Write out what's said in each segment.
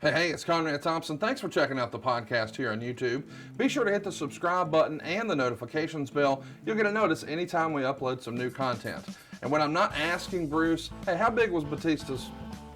Hey, it's Conrad Thompson. Thanks for checking out the podcast here on YouTube. Be sure to hit the subscribe button and the notifications bell. You'll get a notice anytime we upload some new content. And when I'm not asking Bruce, hey, how big was Batista's?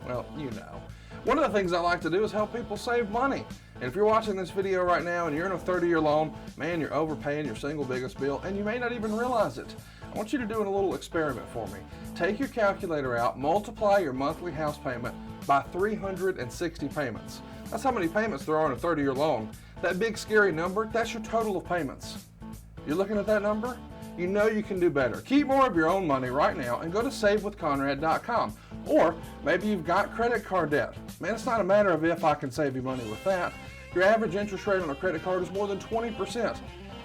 Well, you know. One of the things I like to do is help people save money. And if you're watching this video right now and you're in a 30-year loan, man, you're overpaying your single biggest bill and you may not even realize it. I want you to do a little experiment for me. Take your calculator out, multiply your monthly house payment by 360 payments. That's how many payments there are in a 30-year loan. That big scary number, that's your total of payments. You're looking at that number? You know you can do better. Keep more of your own money right now and go to savewithconrad.com. Or maybe you've got credit card debt. Man, it's not a matter of if I can save you money with that. Your average interest rate on a credit card is more than 20%.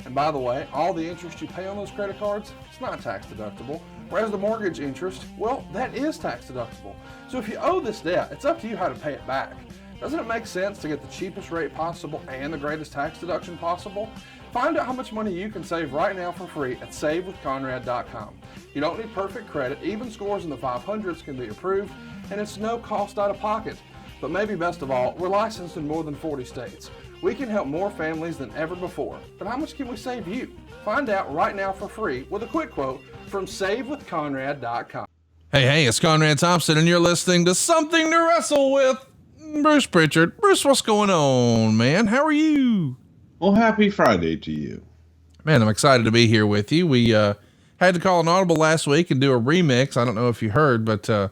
And by the way, all the interest you pay on those credit cards, it's not tax deductible. Whereas the mortgage interest, well, that is tax deductible. So if you owe this debt, it's up to you how to pay it back. Doesn't it make sense to get the cheapest rate possible and the greatest tax deduction possible? Find out how much money you can save right now for free at savewithconrad.com. You don't need perfect credit. Even scores in the 500s can be approved, and it's no cost out of pocket. But maybe best of all, we're licensed in more than 40 states. We can help more families than ever before. But how much can we save you? Find out right now for free with a quick quote from savewithconrad.com. Hey, it's Conrad Thompson, and you're listening to Something to Wrestle with Bruce Prichard. Bruce, what's going on, man? How are you? Well, happy Friday to you. Man, I'm excited to be here with you. We had to call an audible last week and do a remix. I don't know if you heard, but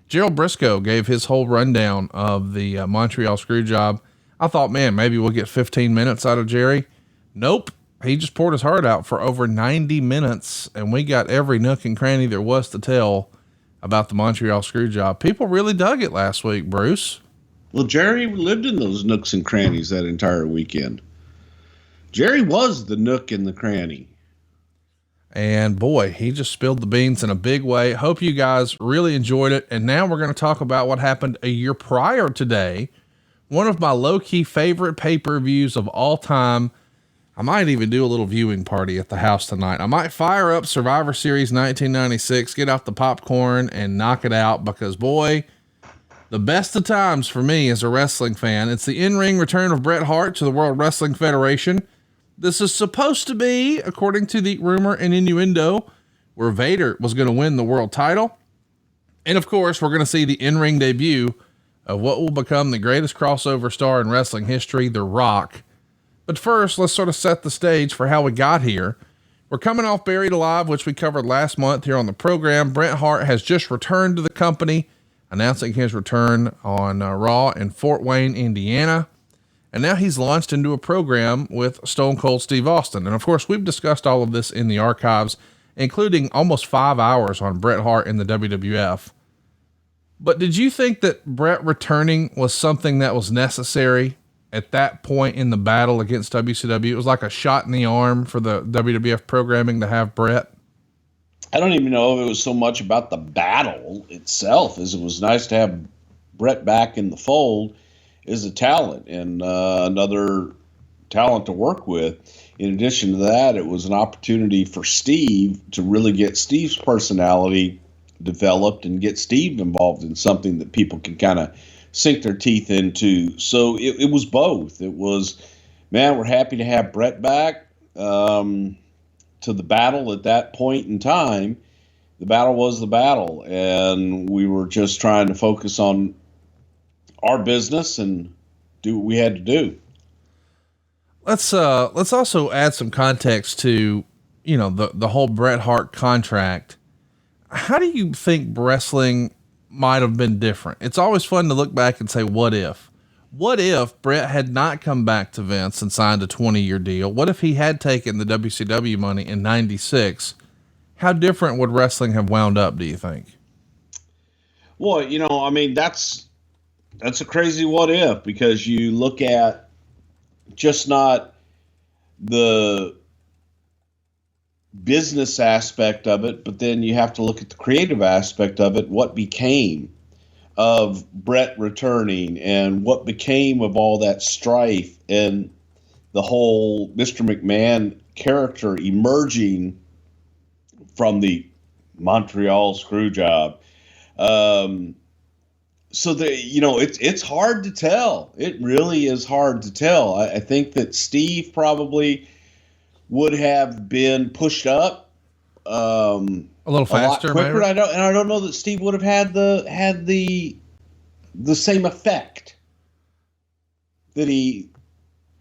Gerald Briscoe gave his whole rundown of the Montreal Screwjob. I thought, man, maybe we'll get 15 minutes out of Jerry. Nope. He just poured his heart out for over 90 minutes, and we got every nook and cranny there was to tell about the Montreal Screwjob. People really dug it last week, Bruce. Well, Jerry lived in those nooks and crannies that entire weekend. Jerry was the nook and the cranny. And boy, he just spilled the beans in a big way. Hope you guys really enjoyed it. And now we're going to talk about what happened a year prior today. One of my low-key favorite pay-per-views of all time. I might even do a little viewing party at the house tonight. I might fire up Survivor Series 1996, get out the popcorn and knock it out because boy, the best of times for me as a wrestling fan. It's the in-ring return of Bret Hart to the World Wrestling Federation. This is supposed to be, according to the rumor and innuendo, where Vader was going to win the world title. And of course, we're going to see the in-ring debut of what will become the greatest crossover star in wrestling history, The Rock. But first, let's sort of set the stage for how we got here. We're coming off Buried Alive, which we covered last month here on the program. Bret Hart has just returned to the company, announcing his return on Raw in Fort Wayne, Indiana. And now he's launched into a program with Stone Cold Steve Austin. And of course, we've discussed all of this in the archives, including almost 5 hours on Bret Hart in the WWF. But did you think that Bret returning was something that was necessary at that point in the battle against WCW? It was like a shot in the arm for the WWF programming to have Bret. I don't even know if it was so much about the battle itself as it was nice to have Bret back in the fold as a talent and another talent to work with. In addition to that, it was an opportunity for Steve to really get Steve's personality developed and get Steve involved in something that people can kind of sink their teeth into. So it was both. It was, man, we're happy to have Bret back. To the battle at that point in time, the battle was the battle, and we were just trying to focus on our business and do what we had to do. Let's also add some context to, the whole Bret Hart contract. How do you think wrestling might have been different? It's always fun to look back and say, what if? What if Bret had not come back to Vince and signed a 20-year deal? What if he had taken the WCW money in 96? How different would wrestling have wound up, do you think? Well, that's a crazy what if, because you look at just not the business aspect of it, but then you have to look at the creative aspect of it. What became of Bret returning and what became of all that strife and the whole Mr. McMahon character emerging from the Montreal Screwjob. So it's hard to tell. It really is hard to tell. I think that Steve probably would have been pushed up A little a lot faster, quicker. maybe? I don't know that Steve would have had the same effect that he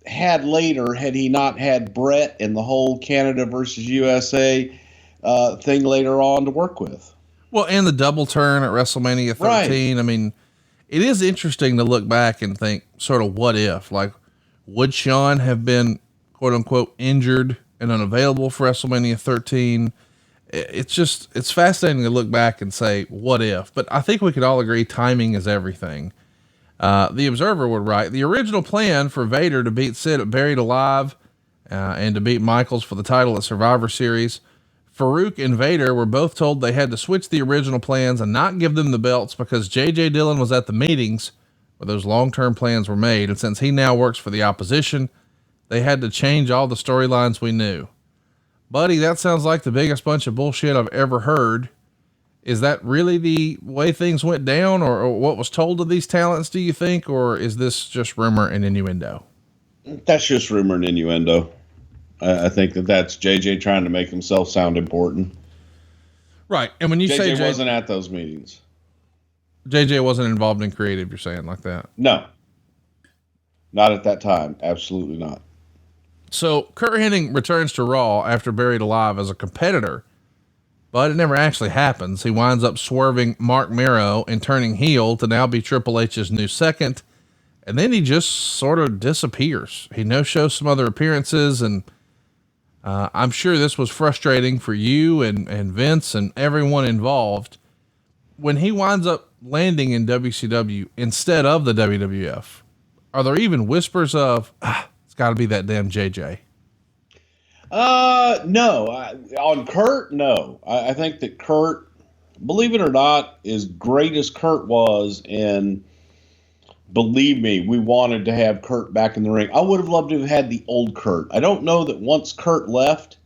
had later had he not had Bret and the whole Canada versus USA thing later on to work with. Well, and the double turn at WrestleMania 13. Right. I mean, it is interesting to look back and think sort of what if, like, would Shawn have been quote unquote injured and unavailable for WrestleMania 13? It's fascinating to look back and say, what if, but I think we could all agree timing is everything. The Observer would write, the original plan for Vader to beat Sid at Buried Alive, and to beat Michaels for the title at Survivor Series. Farouk and Vader were both told they had to switch the original plans and not give them the belts because J.J. Dillon was at the meetings where those long-term plans were made. And since he now works for the opposition, they had to change all the storylines we knew. Buddy, that sounds like the biggest bunch of bullshit I've ever heard. Is that really the way things went down, or what was told to these talents, do you think? Or is this just rumor and innuendo? That's just rumor and innuendo. I think that's JJ trying to make himself sound important. Right. And when you say JJ wasn't at those meetings, JJ wasn't involved in creative, you're saying, like that? No, not at that time. Absolutely not. So Kurt Hennig returns to Raw after Buried Alive as a competitor, but it never actually happens. He winds up swerving Mark Mero and turning heel to now be Triple H's new second. And then he just sort of disappears. He no-shows some other appearances, and I'm sure this was frustrating for you and Vince and everyone involved. When he winds up landing in WCW instead of the WWF, are there even whispers of, it's got to be that damn JJ? No. On Kurt, no. I think that Kurt, believe it or not, as great as Kurt was, and believe me, we wanted to have Kurt back in the ring. I would have loved to have had the old Kurt. I don't know that once Kurt left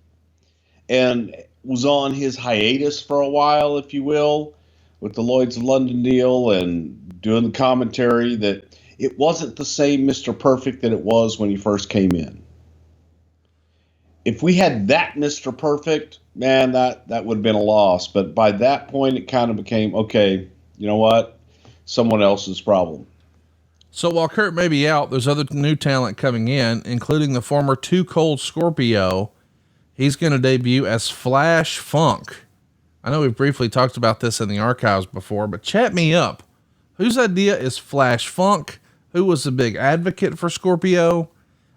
and was on his hiatus for a while, if you will, with the Lloyds of London deal and doing the commentary, that it wasn't the same Mr. Perfect that it was when he first came in. If we had that Mr. Perfect, man, that would have been a loss. But by that point, it kind of became, okay, you know what? Someone else's problem. So while Kurt may be out, there's other new talent coming in, including the former Too Cold Scorpio. He's going to debut as Flash Funk. I know we've briefly talked about this in the archives before, but chat me up. Whose idea is Flash Funk? Who was the big advocate for Scorpio?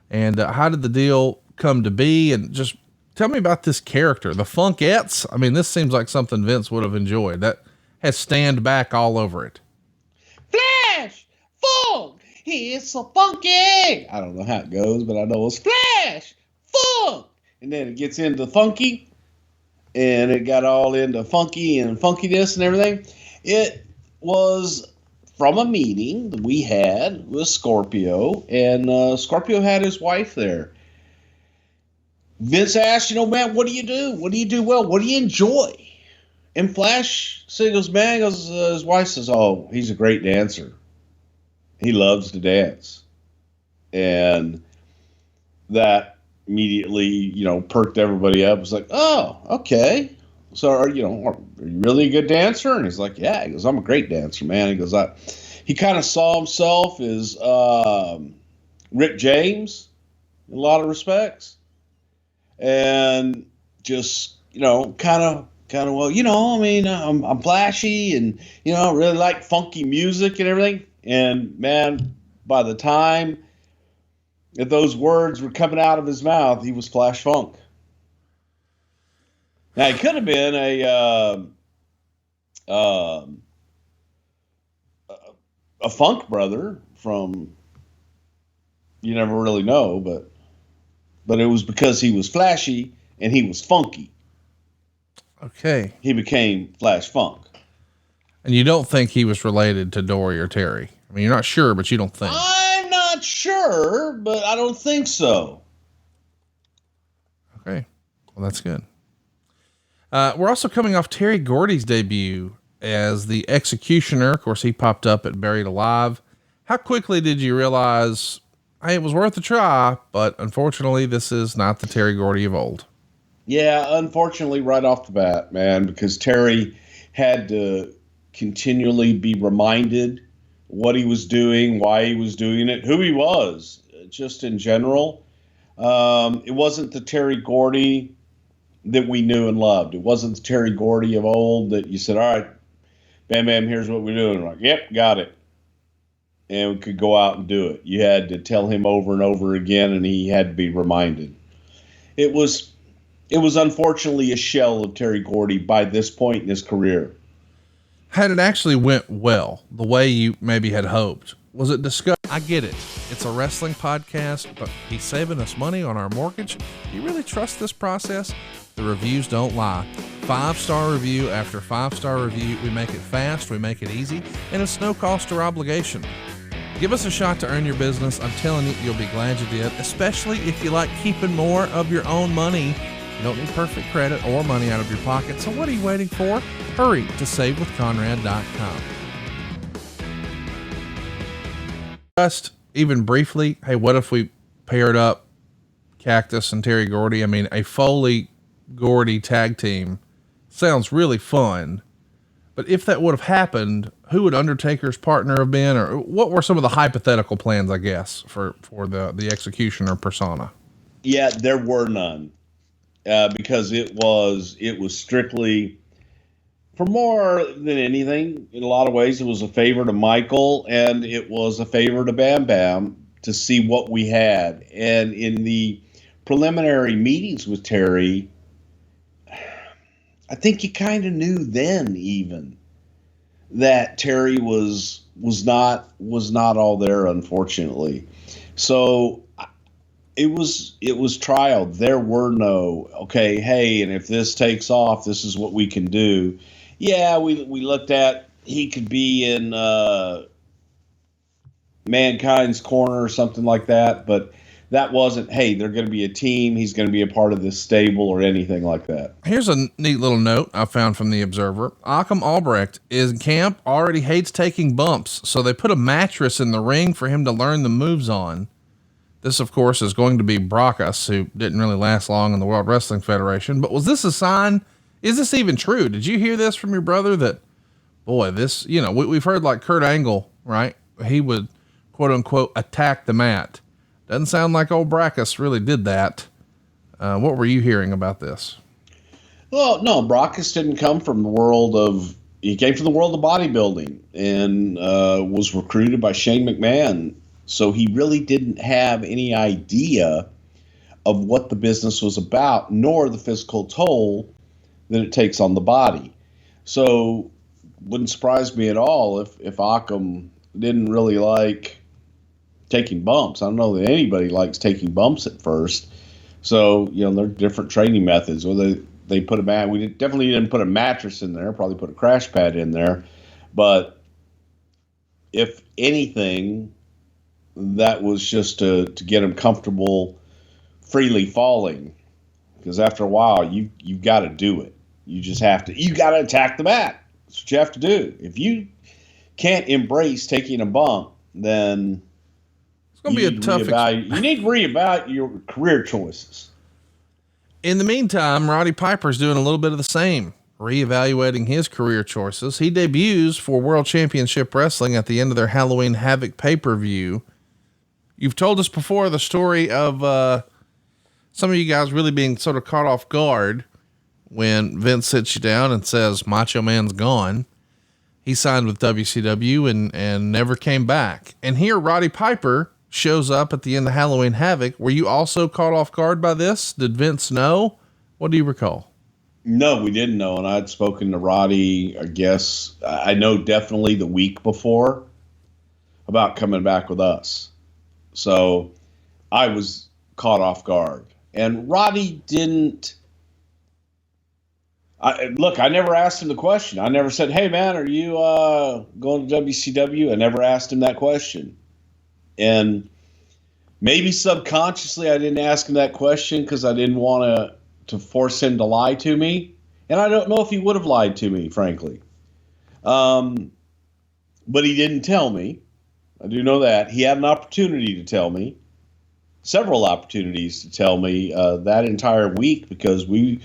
And how did the deal come to be? And just tell me about this character, the Funkettes. I mean, this seems like something Vince would have enjoyed. That has Stand Back all over it. Flash! Funk! It's so funky! I don't know how it goes, but I know it's Flash! Funk! And then it gets into funky, and it got all into funky and funkiness and everything. It was from a meeting that we had with Scorpio, and Scorpio had his wife there. Vince asked, man, what do you do? What do you do well? What do you enjoy? And Flash goes, man, his wife says, oh, he's a great dancer. He loves to dance. And that immediately, perked everybody up. It's like, oh, okay. So, are you really a good dancer? And he's like, yeah. He goes, I'm a great dancer, man. He goes, he kind of saw himself as Rick James in a lot of respects. And just, kind of, well, I'm flashy and, really like funky music and everything. And man, by the time that those words were coming out of his mouth, he was Flash Funk. Now, he could have been a funk brother from, you never really know, but it was because he was flashy and he was funky. Okay. He became Flash Funk. And you don't think he was related to Dory or Terry? I mean, you're not sure, but you don't think. I'm not sure, but I don't think so. Okay. Well, that's good. We're also coming off Terry Gordy's debut as the Executioner. Of course, he popped up at Buried Alive. How quickly did you realize, hey, it was worth a try, but unfortunately, this is not the Terry Gordy of old? Yeah, unfortunately, right off the bat, man, because Terry had to continually be reminded what he was doing, why he was doing it, who he was, just in general. It wasn't the Terry Gordy that we knew and loved. It wasn't the Terry Gordy of old that you said, all right, bam, bam, here's what we're doing. We're like, yep, got it. And we could go out and do it. You had to tell him over and over again, and he had to be reminded. It was unfortunately a shell of Terry Gordy by this point in his career. Had it actually went well, the way you maybe had hoped, was it discussed? I get it. It's a wrestling podcast, but he's saving us money on our mortgage. Do you really trust this process? The reviews don't lie. 5-star review after 5-star review. We make it fast, we make it easy, and it's no cost or obligation. Give us a shot to earn your business. I'm telling you, you'll be glad you did, especially if you like keeping more of your own money. You don't need perfect credit or money out of your pocket, so what are you waiting for? Hurry to savewithconrad.com. Just even briefly, hey, what if we paired up Cactus and Terry Gordy? I mean, a Foley Gordy tag team sounds really fun, but if that would have happened, who would Undertaker's partner have been, or what were some of the hypothetical plans, I guess, for the Executioner persona? Yeah, there were none. Because it was strictly, for more than anything, in a lot of ways, it was a favor to Michael, and it was a favor to Bam Bam to see what we had. And in the preliminary meetings with Terry, I think you kind of knew then even that Terry was not all there, unfortunately. So it was trialed. There were no, okay, hey, and if this takes off, this is what we can do. Yeah, we looked at, he could be in Mankind's corner or something like that, but that wasn't, hey, they're going to be a team, he's going to be a part of this stable or anything like that. Here's a neat little note I found from the Observer. Achim Albrecht in camp already hates taking bumps, so they put a mattress in the ring for him to learn the moves on. This, of course, is going to be Brockus, who didn't really last long in the World Wrestling Federation. But was this a sign? Is this even true? Did you hear this from your brother that, boy, this, you know, we've heard like Kurt Angle, right? He would, quote unquote, attack the mat. Doesn't sound like old Brockus really did that. What were you hearing about this? Well, no, Brockus didn't come from the world of, he came from the world of bodybuilding and was recruited by Shane McMahon. So he really didn't have any idea of what the business was about, nor the physical toll that it takes on the body. So wouldn't surprise me at all if Achim didn't really like taking bumps. I don't know that anybody likes taking bumps at first. So, you know, there are different training methods. Whether they put we definitely didn't put a mattress in there, probably put a crash pad in there. But if anything, that was just to get him comfortable freely falling, because after a while you've got to do it. You just have to, you got to attack the mat. That's what you have to do. If you can't embrace taking a bump, then it's going to be a tough you need to reevaluate your career choices. In the meantime, Roddy Piper's doing a little bit of the same, reevaluating his career choices. He debuts for World Championship Wrestling at the end of their Halloween Havoc pay-per-view. You've told us before the story of some of you guys really being sort of caught off guard when Vince sits you down and says, Macho Man's gone. He signed with WCW and never came back. And here Roddy Piper shows up at the end of Halloween Havoc. Were you also caught off guard by this? Did Vince know? What do you recall? No, we didn't know. And I'd spoken to Roddy, I guess, I know definitely the week before about coming back with us. So I was caught off guard. And Roddy didn't. I never asked him the question. I never said, hey, man, are you going to WCW? I never asked him that question. And maybe subconsciously I didn't ask him that question because I didn't want to force him to lie to me. And I don't know if he would have lied to me, frankly. But he didn't tell me. I do know that. He had an opportunity to tell me, several opportunities to tell me that entire week, because we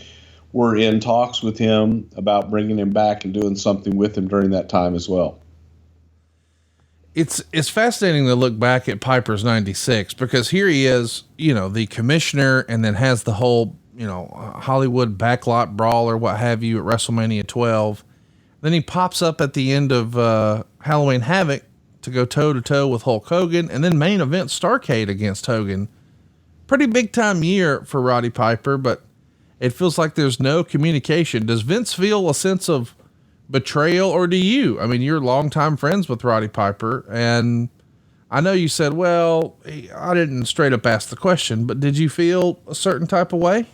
were in talks with him about bringing him back and doing something with him during that time as well. It's fascinating to look back at Piper's 96, because here he is, the commissioner, and then has the whole, Hollywood backlot brawl or what have you at WrestleMania 12. Then he pops up at the end of Halloween Havoc to go toe to toe with Hulk Hogan, and then main event Starrcade against Hogan. Pretty big time year for Roddy Piper, but it feels like there's no communication. Does Vince feel a sense of betrayal, or do you? I mean, you're longtime friends with Roddy Piper, and I know you said, well, I didn't straight up ask the question, but did you feel a certain type of way?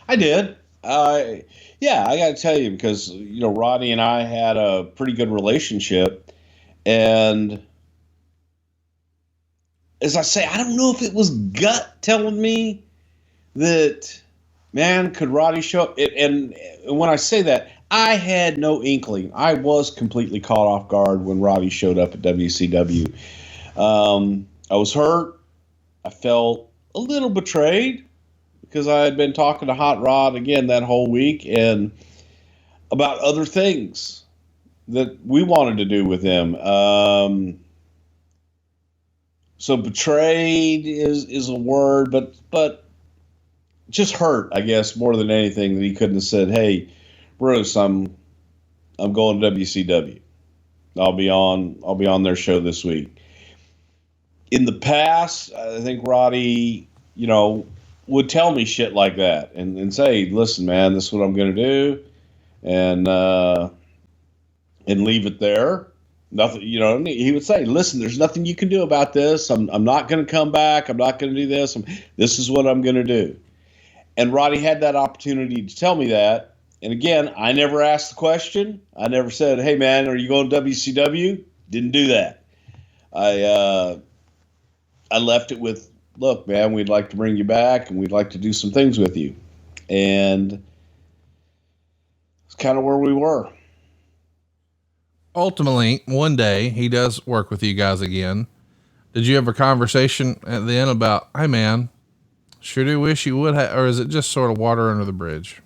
I did. Yeah, I got to tell you, because, Roddy and I had a pretty good relationship, and as I say, I don't know if it was gut telling me that, man, could Roddy show up? And when I say that, I had no inkling. I was completely caught off guard when Roddy showed up at WCW. I was hurt. I felt a little betrayed, because I had been talking to Hot Rod again that whole week and about other things that we wanted to do with him. So betrayed is a word, but just hurt, I guess, more than anything, that he couldn't have said, "Hey, Bruce, I'm going to WCW. I'll be on their show this week." In the past, I think Roddy, would tell me shit like that and say, "Listen, man, this is what I'm going to do," and leave it there. Nothing, he would say, "Listen, there's nothing you can do about this. I'm not going to come back. I'm not going to do this. This is what I'm going to do." And Roddy had that opportunity to tell me that. And again, I never asked the question. I never said, "Hey, man, are you going to WCW?" Didn't do that. I left it with, "Look, man, we'd like to bring you back, and we'd like to do some things with you." And it's kind of where we were. Ultimately, one day he does work with you guys again. Did you have a conversation at the end about, "Hey, man, sure do wish you would have," or is it just sort of water under the bridge?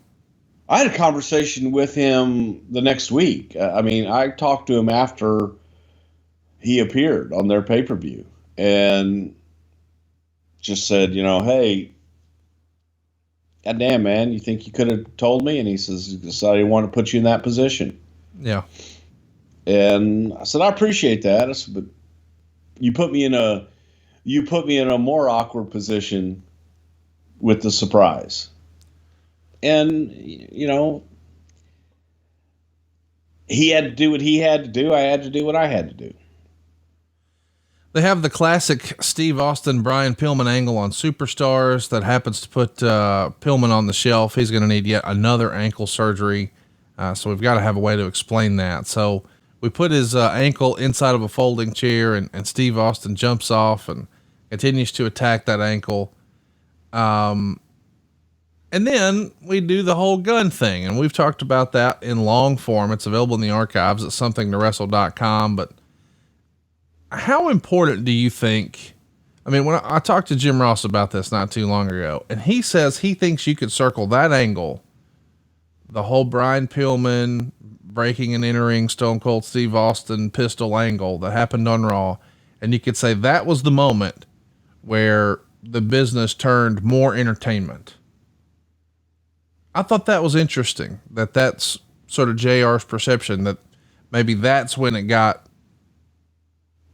I had a conversation with him the next week. I talked to him after he appeared on their pay-per-view and just said, "Hey, goddamn, man, you think you could have told me?" And he says, "I didn't want to put you in that position." Yeah. And I said, "I appreciate that." I said, "But you put me in a more awkward position with the surprise." And, he had to do what he had to do. I had to do what I had to do. They have the classic Steve Austin, Brian Pillman angle on Superstars that happens to put Pillman on the shelf. He's going to need yet another ankle surgery. So we've got to have a way to explain that. So we put his ankle inside of a folding chair, and Steve Austin jumps off and continues to attack that ankle. And then we do the whole gun thing, and we've talked about that in long form. It's available in the archives at somethingtowrestle.com. But how important do you think, when I talked to Jim Ross about this not too long ago, and he says he thinks you could circle that angle, the whole Brian Pillman breaking and entering Stone Cold Steve Austin pistol angle that happened on Raw, and you could say that was the moment where the business turned more entertainment. I thought that was interesting, that's sort of JR's perception, that maybe that's when it got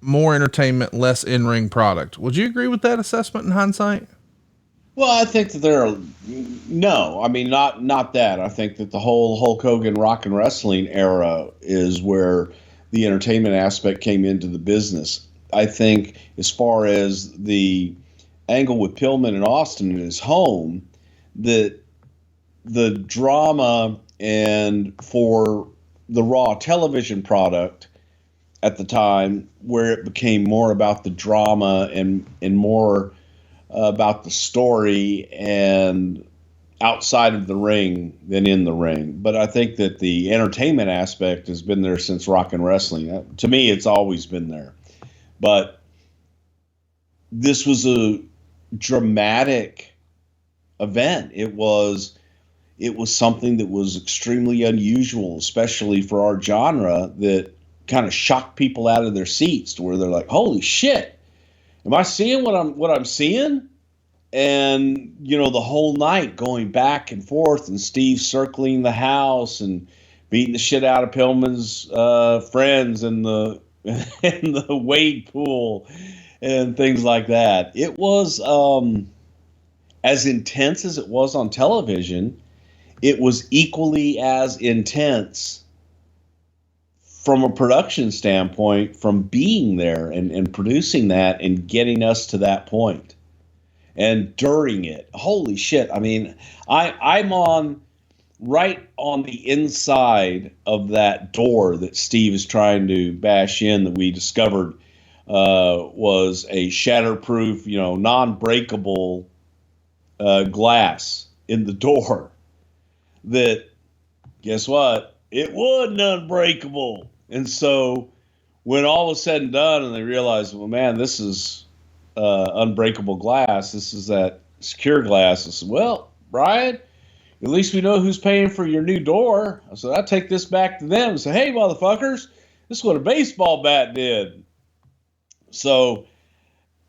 more entertainment, less in-ring product. Would you agree with that assessment in hindsight? Well, I think that not that. I think that the whole Hulk Hogan rock and wrestling era is where the entertainment aspect came into the business. I think as far as the angle with Pillman and Austin in his home, that the drama and for the Raw television product at the time, where it became more about the drama and more about the story and outside of the ring than in the ring. But I think that the entertainment aspect has been there since rock and wrestling. To me, it's always been there. But this was a dramatic event. It was something that was extremely unusual, especially for our genre, that kind of shocked people out of their seats to where they're like, holy shit, am I seeing what I'm seeing? And, the whole night going back and forth and Steve circling the house and beating the shit out of Pillman's friends in the in the wade pool and things like that. It was as intense as it was on television. It was equally as intense from a production standpoint, from being there and producing that and getting us to that point. And during it, holy shit. I mean, I'm right on the inside of that door that Steve is trying to bash in, that we discovered was a shatterproof, non-breakable glass in the door. That, guess what? It wasn't unbreakable. And so when all was said and done and they realized, well, man, this is unbreakable glass. This is that secure glass. I said, well, Brian, at least we know who's paying for your new door. I said, I take this back to them and say, hey, motherfuckers, this is what a baseball bat did. So,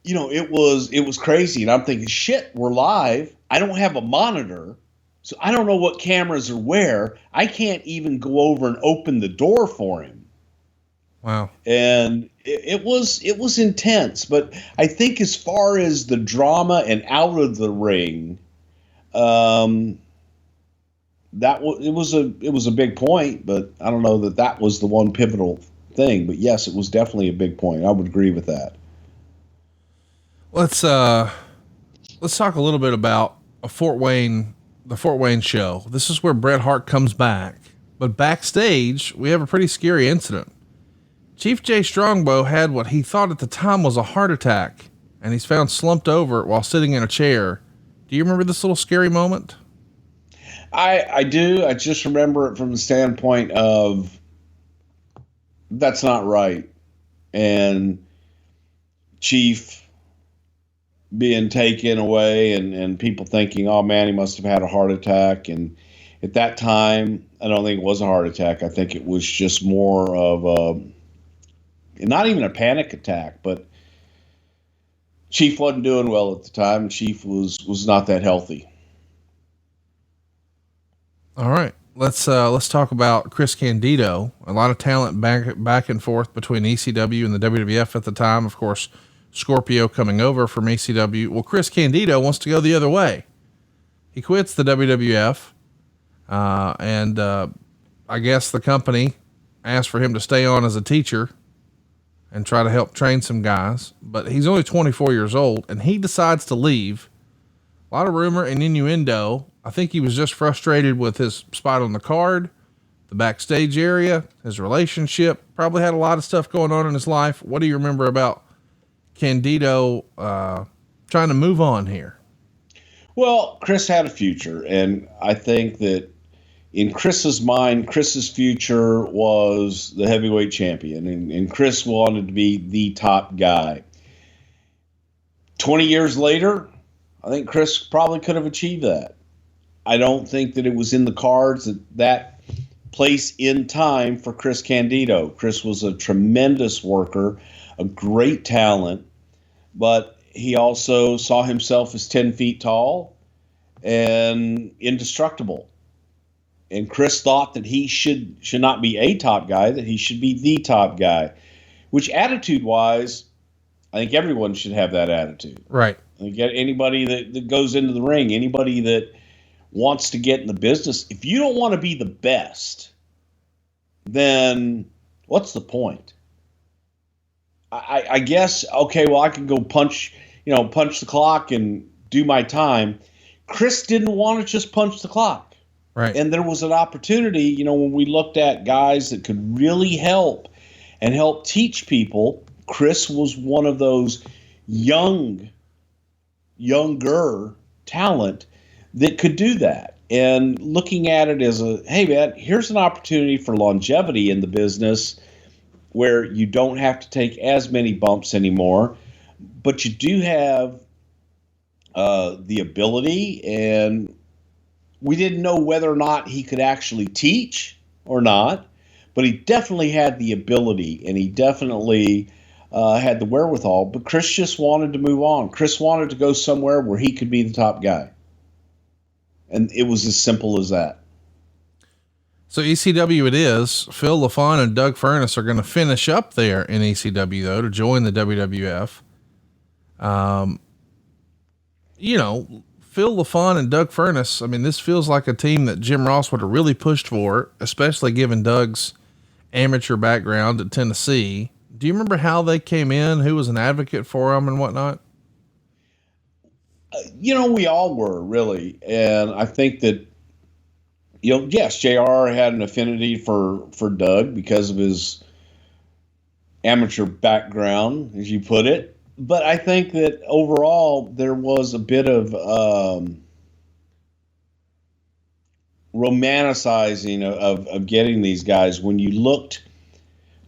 it was crazy. And I'm thinking, shit, we're live. I don't have a monitor. So I don't know what cameras are where. I can't even go over and open the door for him. Wow. And it was intense. But I think as far as the drama and out of the ring, it was a big point. But I don't know that was the one pivotal thing. But yes, it was definitely a big point. I would agree with that. Let's talk a little bit about the Fort Wayne show. This is where Bret Hart comes back, but backstage we have a pretty scary incident. Chief Jay Strongbow had what he thought at the time was a heart attack, and he's found slumped over while sitting in a chair. Do you remember this little scary moment? I do. I just remember it from the standpoint of that's not right. And Chief being taken away and people thinking, oh man, he must have had a heart attack. And at that time, I don't think it was a heart attack. I think it was just more of not even a panic attack, but Chief wasn't doing well at the time. Chief was not that healthy. All right. Let's talk about Chris Candido. A lot of talent back and forth between ECW and the WWF at the time. Of course, Scorpio coming over from ECW. Well, Chris Candido wants to go the other way. He quits the WWF. And I guess the company asked for him to stay on as a teacher and try to help train some guys, but he's only 24 years old and he decides to leave. A lot of rumor and innuendo. I think he was just frustrated with his spot on the card, the backstage area, his relationship, probably had a lot of stuff going on in his life. What do you remember about Candido, trying to move on here? Well, Chris had a future, and I think that in Chris's mind, Chris's future was the heavyweight champion, and Chris wanted to be the top guy. 20 years later, I think Chris probably could have achieved that. I don't think that it was in the cards at that place in time for Chris Candido. Chris was a tremendous worker, a great talent, but he also saw himself as 10 feet tall and indestructible. And Chris thought that he should not be a top guy, that he should be the top guy, which attitude-wise, I think everyone should have that attitude. Right. Get anybody that goes into the ring, anybody that wants to get in the business, if you don't want to be the best, then what's the point? I guess, okay, well, I can go punch the clock and do my time. Chris didn't want to just punch the clock. Right. And there was an opportunity, when we looked at guys that could really help and help teach people. Chris was one of those younger talent that could do that. And looking at it as hey man, here's an opportunity for longevity in the business where you don't have to take as many bumps anymore, but you do have the ability, and we didn't know whether or not he could actually teach or not, but he definitely had the ability, and he definitely had the wherewithal. But Chris just wanted to move on. Chris wanted to go somewhere where he could be the top guy. And it was as simple as that. So ECW it is. Phil LaFon and Doug Furnas are going to finish up there in ECW, though, to join the WWF. You know, Phil LaFon and Doug Furnas, I mean, this feels like a team that Jim Ross would have really pushed for, especially given Doug's amateur background at Tennessee. Do you remember how they came in? Who was an advocate for them and whatnot? You know, we all were, really. And I think that, you know, yes, JR had an affinity for Doug because of his amateur background, as you put it. But I think that overall there was a bit of romanticizing of getting these guys. When you looked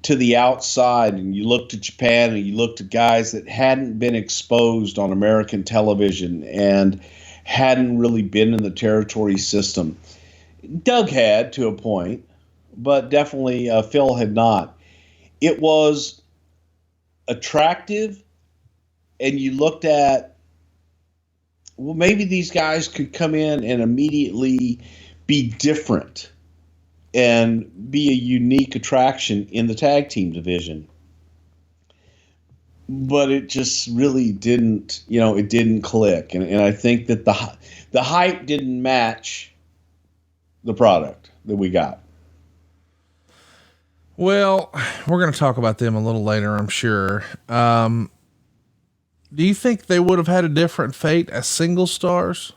to the outside and you looked at Japan and you looked at guys that hadn't been exposed on American television and hadn't really been in the territory system. Doug had to a point, but definitely Phil had not. It was attractive, and you looked at, well, maybe these guys could come in and immediately be different and be a unique attraction in the tag team division. But it just really didn't, you know, it didn't click. And I think that the hype didn't match the product that we got. Well, we're going to talk about them a little later, I'm sure. Do you think they would have had a different fate as single stars?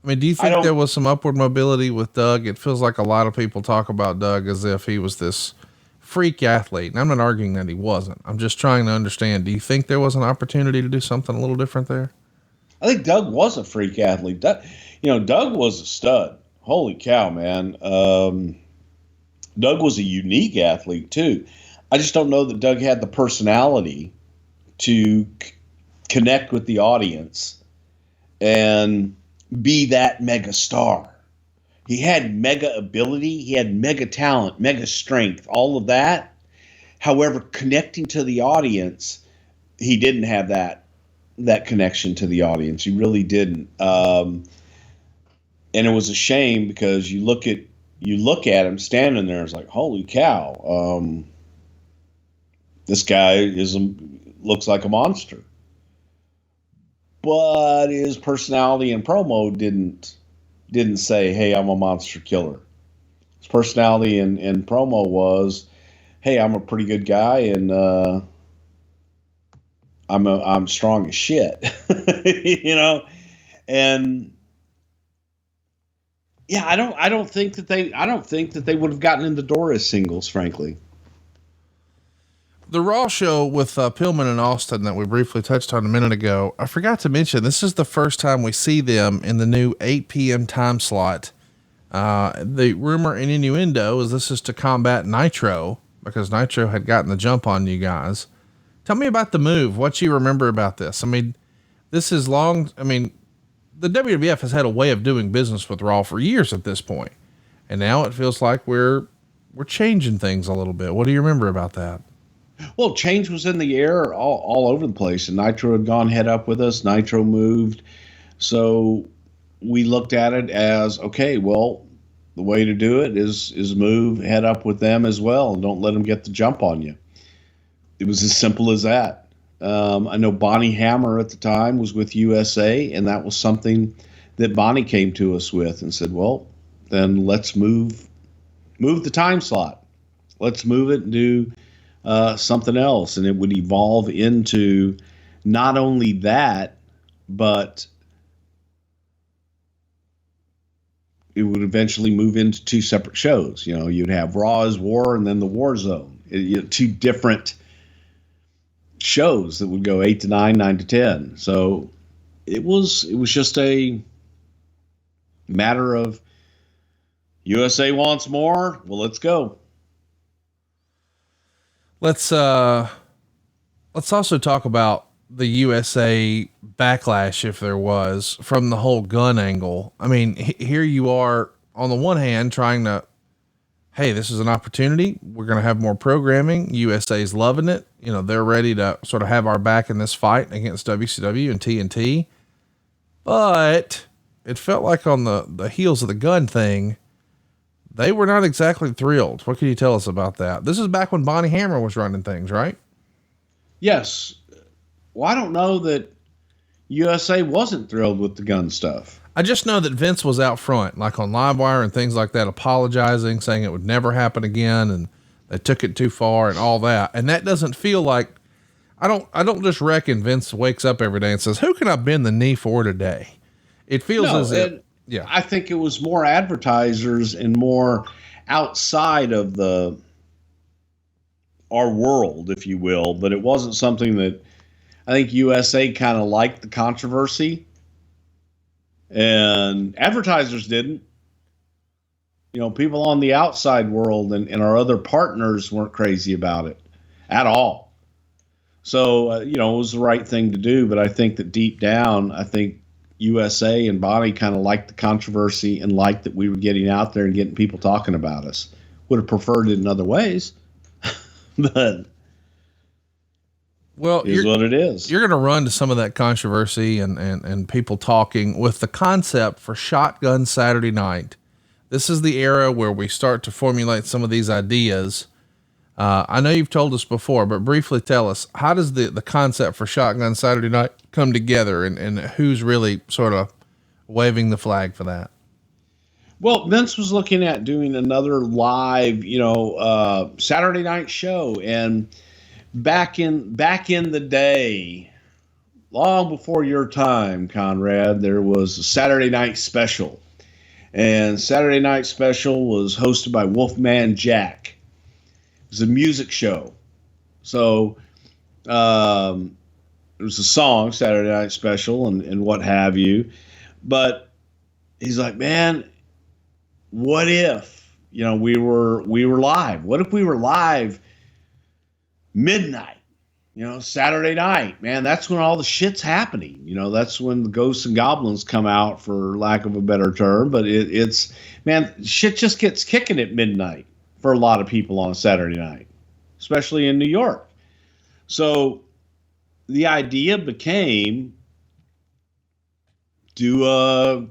I mean, do you think there was some upward mobility with Doug? It feels like a lot of people talk about Doug as if he was this freak athlete. And I'm not arguing that he wasn't. I'm just trying to understand. Do you think there was an opportunity to do something a little different there? I think Doug was a freak athlete. Doug was a stud. Holy cow, man. Doug was a unique athlete too. I just don't know that Doug had the personality to connect with the audience and be that mega star. He had mega ability, he had mega talent, mega strength, all of that. However, connecting to the audience, he didn't have that connection to the audience. He really didn't. And it was a shame because you look at him standing there, it's like, holy cow, this guy looks like a monster. But his personality and promo didn't say, hey, I'm a monster killer. His personality and promo was, hey, I'm a pretty good guy, and I'm strong as shit. You know? And yeah, I don't think that they would have gotten in the door as singles, frankly. The Raw show with Pillman and Austin that we briefly touched on a minute ago, I forgot to mention, this is the first time we see them in the new 8 p.m. time slot. The rumor and innuendo is this is to combat Nitro, because Nitro had gotten the jump on you guys. Tell me about the move. What you remember about this? I mean, this is long. I mean, the WWF has had a way of doing business with Raw for years at this point, and now it feels like we're changing things a little bit. What do you remember about that? Well, change was in the air all over the place, and Nitro had gone head up with us. Nitro moved. So we looked at it as, okay, well, the way to do it is move head up with them as well. And don't let them get the jump on you. It was as simple as that. I know Bonnie Hammer at the time was with USA, and that was something that Bonnie came to us with and said, well, then let's move the time slot. Let's move it and do something else. And it would evolve into not only that, but it would eventually move into two separate shows. You know, you'd have Raw as War and then the War Zone. Two different shows that would go 8 to 9, 9 to 10. So it was just a Matter of USA wants more. Well, let's go. Let's also talk about the USA backlash, if there was, from the whole gun angle. I mean, here you are on the one hand trying to, hey, this is an opportunity. We're going to have more programming. USA's loving it. You know, they're ready to sort of have our back in this fight against WCW and TNT. But it felt like on the heels of the gun thing, they were not exactly thrilled. What can you tell us about that? This is back when Bonnie Hammer was running things, right? Yes. Well, I don't know that USA wasn't thrilled with the gun stuff. I just know that Vince was out front, like on Livewire and things like that, apologizing, saying it would never happen again, and they took it too far and all that. And that doesn't feel like, I don't just reckon Vince wakes up every day and says, who can I bend the knee for today? It feels as if, yeah. I think it was more advertisers and more outside of our world, if you will, but it wasn't something that I think USA kind of liked the controversy. And advertisers didn't. You know, people on the outside world and our other partners weren't crazy about it at all. So, you know, it was the right thing to do. But I think that deep down, I think USA and Bonnie kind of liked the controversy and liked that we were getting out there and getting people talking about us. Would have preferred it in other ways. But well, is what it is. You're going to run to some of that controversy and people talking with the concept for Shotgun Saturday Night. This is the era where we start to formulate some of these ideas. I know you've told us before, but briefly tell us, how does the concept for Shotgun Saturday Night come together, and who's really sort of waving the flag for that? Well, Vince was looking at doing another live, Saturday night show. And back in the day, long before your time, Conrad, there was a Saturday Night Special. And Saturday Night Special was hosted by Wolfman Jack. It was a music show. So it was a song, Saturday Night Special, and what have you. But he's like, man, what if, we were live? What if we were live midnight, Saturday night? Man, that's when all the shit's happening. That's when the ghosts and goblins come out, for lack of a better term. But it's, man, shit just gets kicking at midnight for a lot of people on a Saturday night, especially in New York. So the idea became do a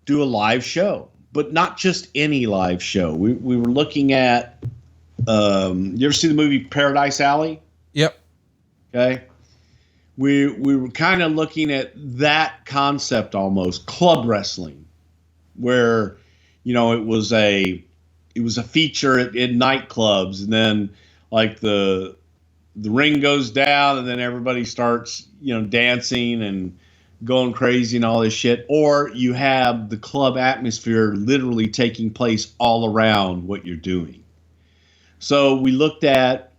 live show, but not just any live show. We were looking at, you ever see the movie Paradise Alley? Yep. Okay. We were kind of looking at that concept, almost club wrestling, where, it was a feature in nightclubs, and then like the ring goes down, and then everybody starts, dancing and going crazy and all this shit. Or you have the club atmosphere literally taking place all around what you're doing. So we looked at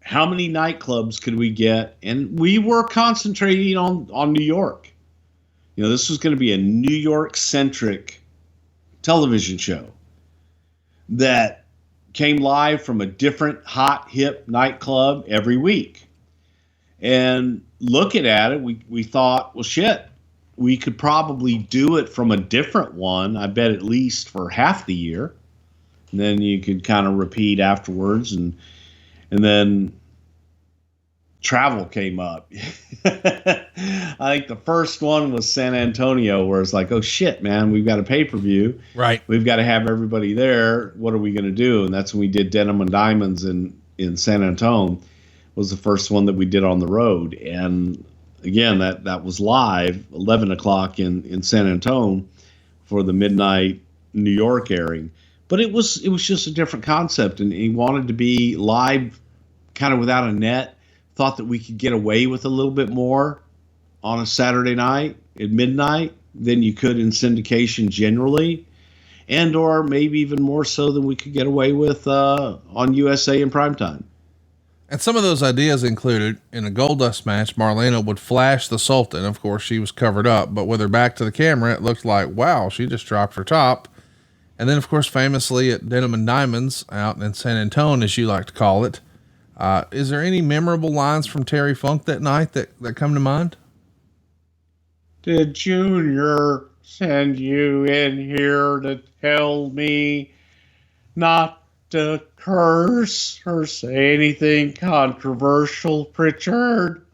how many nightclubs could we get, and we were concentrating on New York. This was going to be a New York centric television show that came live from a different hot, hip nightclub every week. And looking at it, we thought, well, shit, we could probably do it from a different one, I bet, at least for half the year. And then you could kind of repeat afterwards. And then travel came up. I think the first one was San Antonio, where it's like, oh shit, man, we've got a pay-per-view. Right. We've got to have everybody there. What are we going to do? And that's when we did Denim and Diamonds in San Antonio. Was the first one that we did on the road. And again, that was live, 11 o'clock in San Antonio for the midnight New York airing. But it was just a different concept, and he wanted to be live kind of without a net. Thought that we could get away with a little bit more on a Saturday night at midnight than you could in syndication generally, and or maybe even more so than we could get away with on USA in primetime. And some of those ideas included in a Goldust match, Marlena would flash the Sultan. Of course, she was covered up, but with her back to the camera, it looked like, wow, she just dropped her top. And then, of course, famously at Denim and Diamonds out in San Antonio, as you like to call it, is there any memorable lines from Terry Funk that night that come to mind? Did Junior send you in here to tell me not to curse or say anything controversial, Prichard?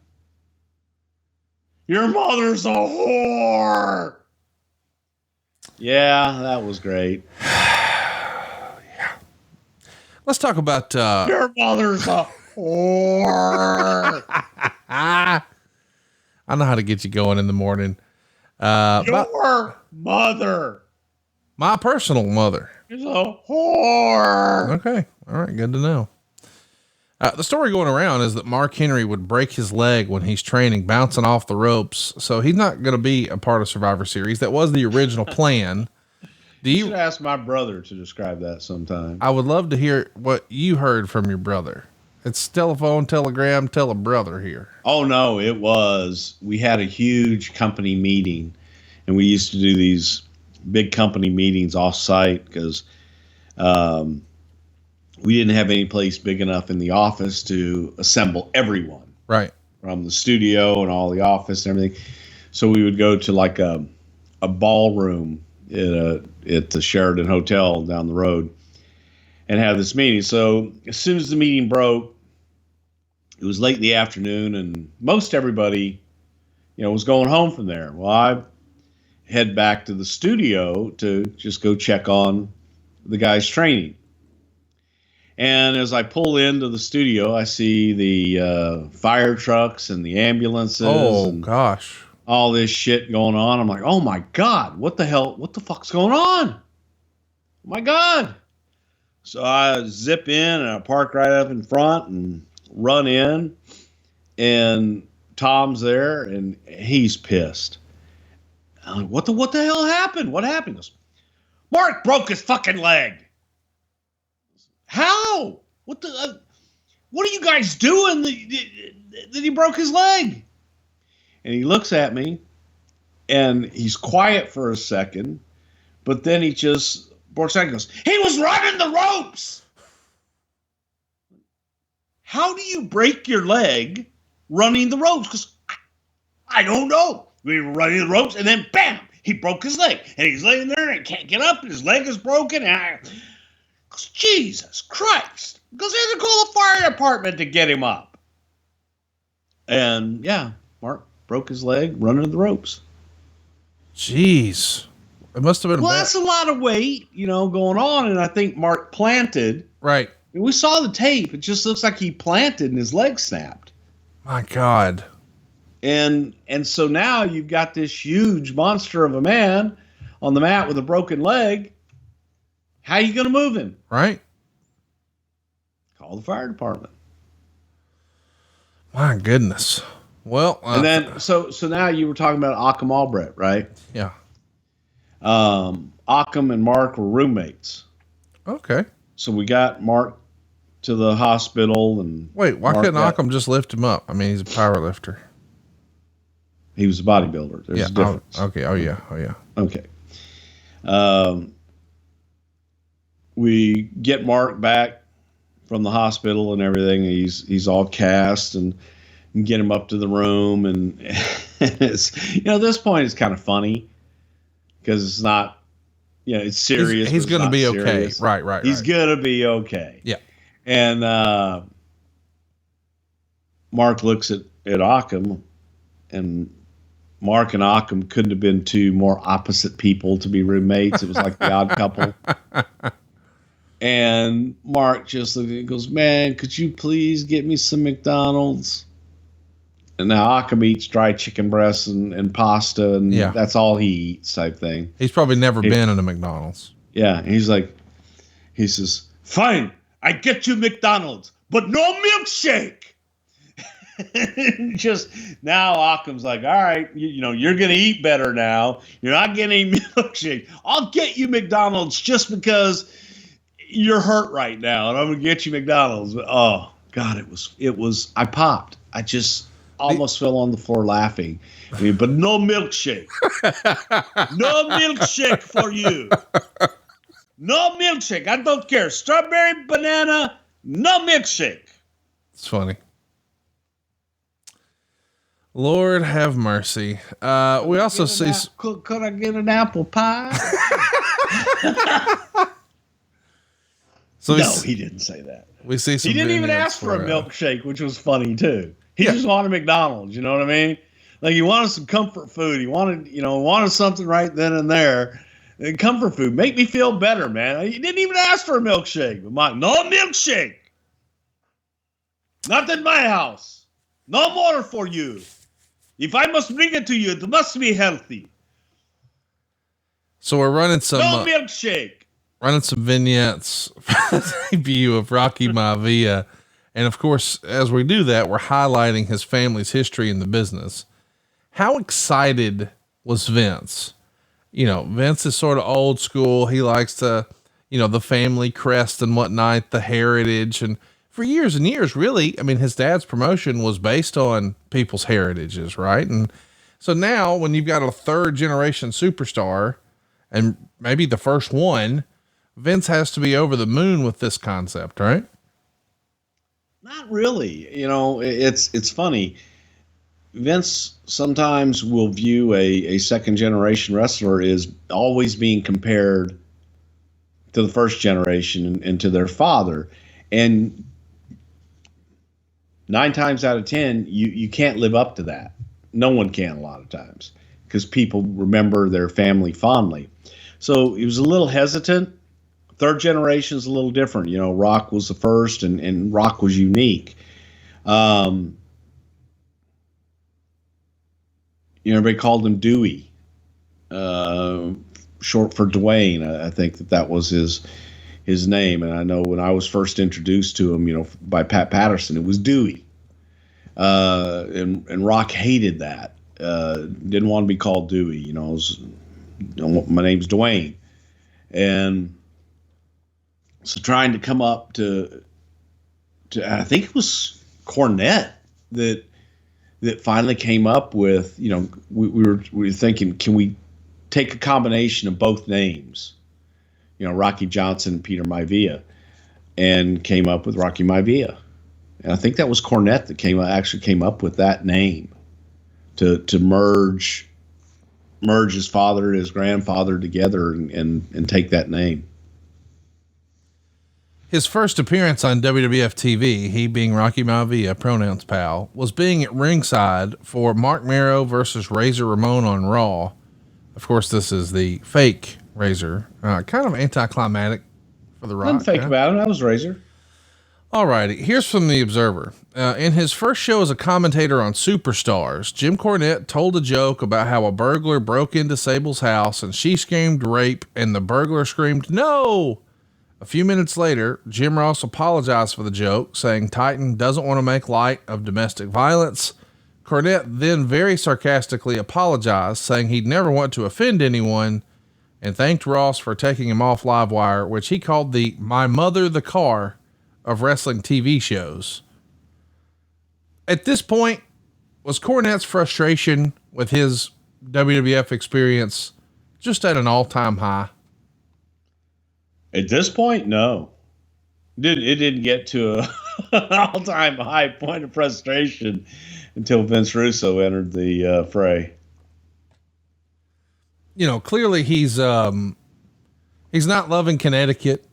Your mother's a whore. Yeah, that was great. Yeah. Let's talk about your mother's a whore. I know how to get you going in the morning. Your mother, my personal mother, is a whore. Okay. All right. Good to know. The story going around is that Mark Henry would break his leg when he's training, bouncing off the ropes. So he's not going to be a part of Survivor Series. That was the original plan. You should ask my brother to describe that sometime. I would love to hear what you heard from your brother. It's telephone, telegram, tell a brother here. Oh no, we had a huge company meeting, and we used to do these big company meetings off site because, we didn't have any place big enough in the office to assemble everyone. Right. From the studio and all the office and everything. So we would go to like a ballroom at the Sheraton Hotel down the road and have this meeting. So as soon as the meeting broke, it was late in the afternoon and most everybody, was going home from there. Well, I head back to the studio to just go check on the guys training. And as I pull into the studio, I see the fire trucks and the ambulances. Oh, and gosh. All this shit going on. I'm like, oh, my God, what the hell? What the fuck's going on? Oh, my God. So I zip in and I park right up in front and run in. And Tom's there and he's pissed. I'm like, what the hell happened? What happened? He goes, Mark broke his fucking leg. How? What are you guys doing that he broke his leg? And he looks at me and he's quiet for a second, but then he just goes, he was running the ropes. How do you break your leg running the ropes? Because I don't know. We were running the ropes and then bam, he broke his leg and he's laying there and can't get up and his leg is broken. And Jesus Christ. Because they had to call the fire department to get him up. And yeah, Mark broke his leg running the ropes. Jeez. It must have been that's a lot of weight, going on. And I think Mark planted. Right. And we saw the tape. It just looks like he planted and his leg snapped. My God. And so now you've got this huge monster of a man on the mat with a broken leg. How are you going to move him? Right. Call the fire department. My goodness. Well, and then, so now you were talking about Occam Albrecht, right? Yeah. Occam and Mark were roommates. Okay. So we got Mark to the hospital and wait, why couldn't Occam just lift him up? I mean, he's a power lifter. He was a bodybuilder. There's a difference. Okay. Oh yeah. Okay. We get Mark back from the hospital and everything. He's all cast and get him up to the room. And it's, at this point it's kind of funny because it's not, it's serious. He's going to be okay. Right. He's going to be okay. Yeah. And Mark looks at Occam, and Mark and Occam couldn't have been two more opposite people to be roommates. It was like the odd couple. And Mark just looked at it and goes, man, could you please get me some McDonald's? And now Occam eats dry chicken breasts and pasta, and that's all he eats type thing. He's probably never been in a McDonald's. Yeah. And he says, fine, I get you McDonald's, but no milkshake. Just now Occam's like, all right, you're going to eat better now. You're not getting any milkshake. I'll get you McDonald's just because you're hurt right now, and I'm going to get you McDonald's. But, oh, God, it was, I popped. I just almost fell on the floor laughing. I mean, but no milkshake. No milkshake for you. No milkshake. I don't care. Strawberry, banana, no milkshake. It's funny. Lord have mercy. We also see. Could I get an apple pie? So no, he didn't say that. We see some. He didn't even ask for a milkshake, which was funny too. He just wanted McDonald's. You know what I mean? Like he wanted some comfort food. He wanted something right then and there. And comfort food, make me feel better, man. He didn't even ask for a milkshake. But no milkshake. Not in my house. No more for you. If I must bring it to you, it must be healthy. So we're running some milkshake. Running some vignettes for the debut of Rocky Maivia. And of course, as we do that, we're highlighting his family's history in the business. How excited was Vince? You know, Vince is sort of old school. He likes to, the family crest and whatnot, the heritage. And for years and years, really, I mean, his dad's promotion was based on people's heritages, right? And so now when you've got a third generation superstar and maybe the first one, Vince has to be over the moon with this concept, right? Not really. It's funny. Vince sometimes will view a second generation wrestler as always being compared to the first generation and to their father. And 9 times out of 10, you can't live up to that. No one can a lot of times because people remember their family fondly. So he was a little hesitant. Third generation is a little different. Rock was the first and Rock was unique. Everybody called him Dewey, short for Dwayne. I think that was his name. And I know when I was first introduced to him, by Pat Patterson, it was Dewey. And Rock hated that. Didn't want to be called Dewey. My name's Dwayne. And so trying to come up to I think it was Cornette that finally came up with, we were thinking, can we take a combination of both names, Rocky Johnson and Peter Maivia, and came up with Rocky Maivia. And I think that was Cornette that actually came up with that name to merge his father and his grandfather together and take that name. His first appearance on WWF TV, he being Rocky Maivia, pronouns pal, was being at ringside for Mark Mero versus Razor Ramon on Raw. Of course, this is the fake Razor. Kind of anticlimactic for the Rock. Nothing fake about him. That was Razor. Alrighty, here's from the Observer. In his first show as a commentator on Superstars, Jim Cornette told a joke about how a burglar broke into Sable's house and she screamed rape and the burglar screamed no. A few minutes later, Jim Ross apologized for the joke, saying Titan doesn't want to make light of domestic violence. Cornette then very sarcastically apologized, saying he'd never want to offend anyone, and thanked Ross for taking him off Livewire, which he called the My Mother the Car of wrestling TV shows. At this point, was Cornette's frustration with his WWF experience just at an all-time high? At this point, no. It didn't get to an all-time high point of frustration until Vince Russo entered the fray. Clearly he's not loving Connecticut,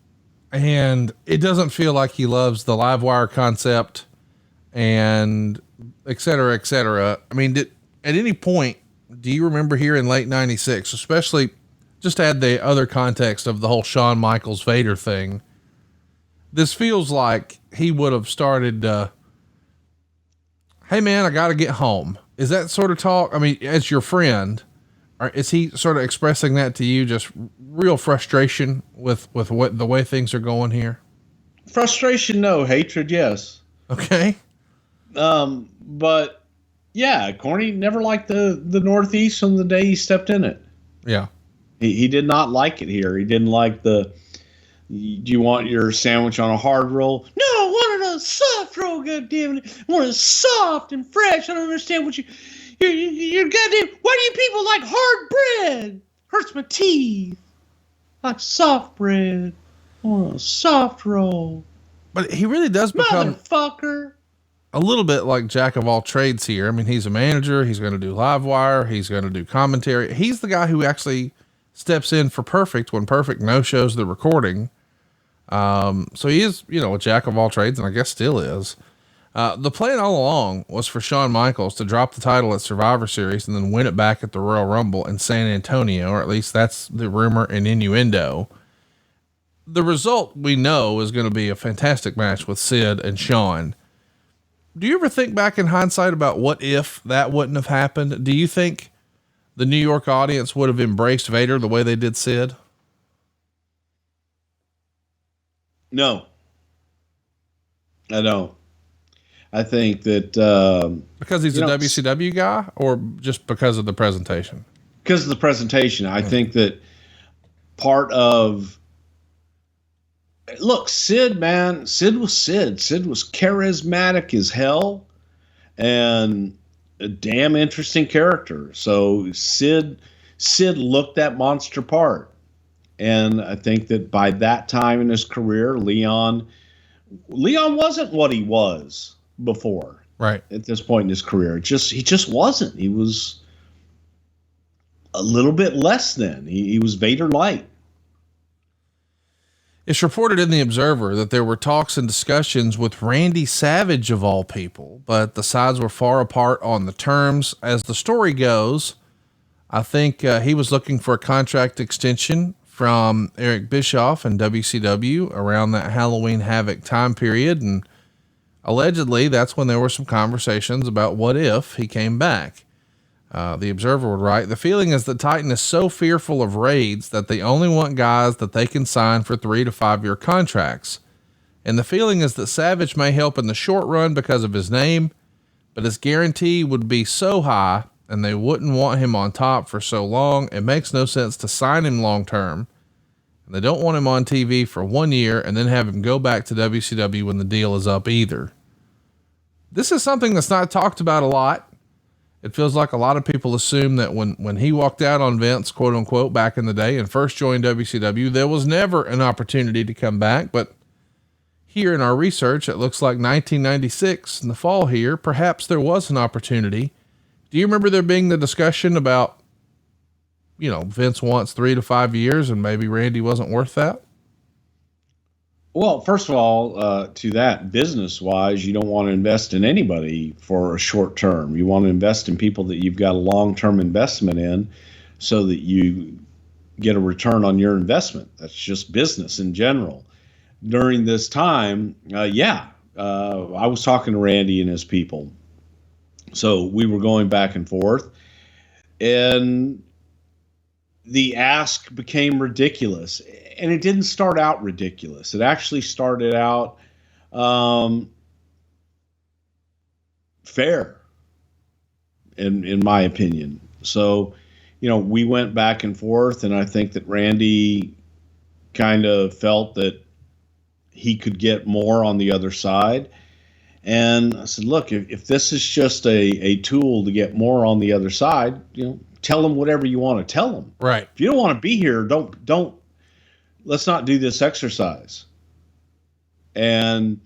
and it doesn't feel like he loves the Livewire concept, and et cetera, et cetera. I mean, at any point, do you remember here in late '96, especially just to add the other context of the whole Shawn Michaels Vader thing, this feels like he would have started, hey man, I got to get home. Is that sort of talk? I mean, as your friend, or is he sort of expressing that to you? Just real frustration with what the way things are going here? Frustration, no. Hatred, yes. Okay. But yeah, Corny never liked the Northeast from the day he stepped in it. Yeah. He did not like it here. He didn't like do you want your sandwich on a hard roll? No, I want it want a soft roll, goddammit. I want it soft and fresh. I don't understand what you're goddamn. Why do you people like hard bread? Hurts my teeth. Like soft bread. I want a soft roll. But he really does become motherfucker. A little bit like jack of all trades here. I mean, he's a manager. He's going to do live wire. He's going to do commentary. He's the guy who actually steps in for Perfect when Perfect no shows the recording. So he is, a jack of all trades, and I guess still is. The plan all along was for Shawn Michaels to drop the title at Survivor Series and then win it back at the Royal Rumble in San Antonio, or at least that's the rumor and innuendo. The result we know is going to be a fantastic match with Sid and Shawn. Do you ever think back in hindsight about what if that wouldn't have happened? Do you think the New York audience would have embraced Vader the way they did Sid? No, I don't. I think that, because he's a WCW guy, or just because of the presentation? Because of the presentation. I think that part of, look, Sid was Sid. Sid was charismatic as hell and a damn interesting character. So Sid looked that monster part. And I think that by that time in his career, Leon wasn't what he was before. Right. At this point in his career. He just wasn't. He was a little bit less than. He was Vader light. It's reported in the Observer that there were talks and discussions with Randy Savage of all people, but the sides were far apart on the terms. As the story goes, I think he was looking for a contract extension from Eric Bischoff and WCW around that Halloween Havoc time period. And allegedly that's when there were some conversations about what if he came back. The Observer would write, the feeling is that Titan is so fearful of raids that they only want guys that they can sign for 3 to 5 year contracts. And the feeling is that Savage may help in the short run because of his name, but his guarantee would be so high and they wouldn't want him on top for so long. It makes no sense to sign him long term. And they don't want him on TV for 1 year and then have him go back to WCW when the deal is up either. This is something that's not talked about a lot. It feels like a lot of people assume that when he walked out on Vince, quote unquote, back in the day and first joined WCW, there was never an opportunity to come back. But here in our research, it looks like 1996 in the fall here, perhaps there was an opportunity. Do you remember there being the discussion about, Vince wants 3 to 5 years and maybe Randy wasn't worth that? Well, first of all, to that, business-wise, you don't want to invest in anybody for a short term. You want to invest in people that you've got a long-term investment in so that you get a return on your investment. That's just business in general. During this time, I was talking to Randy and his people. So we were going back and forth. And the ask became ridiculous. And it didn't start out ridiculous. It actually started out fair, in my opinion. So, we went back and forth, and I think that Randy kind of felt that he could get more on the other side. And I said, look, if this is just a tool to get more on the other side, tell them whatever you want to tell them. Right. If you don't want to be here, don't. Let's not do this exercise. And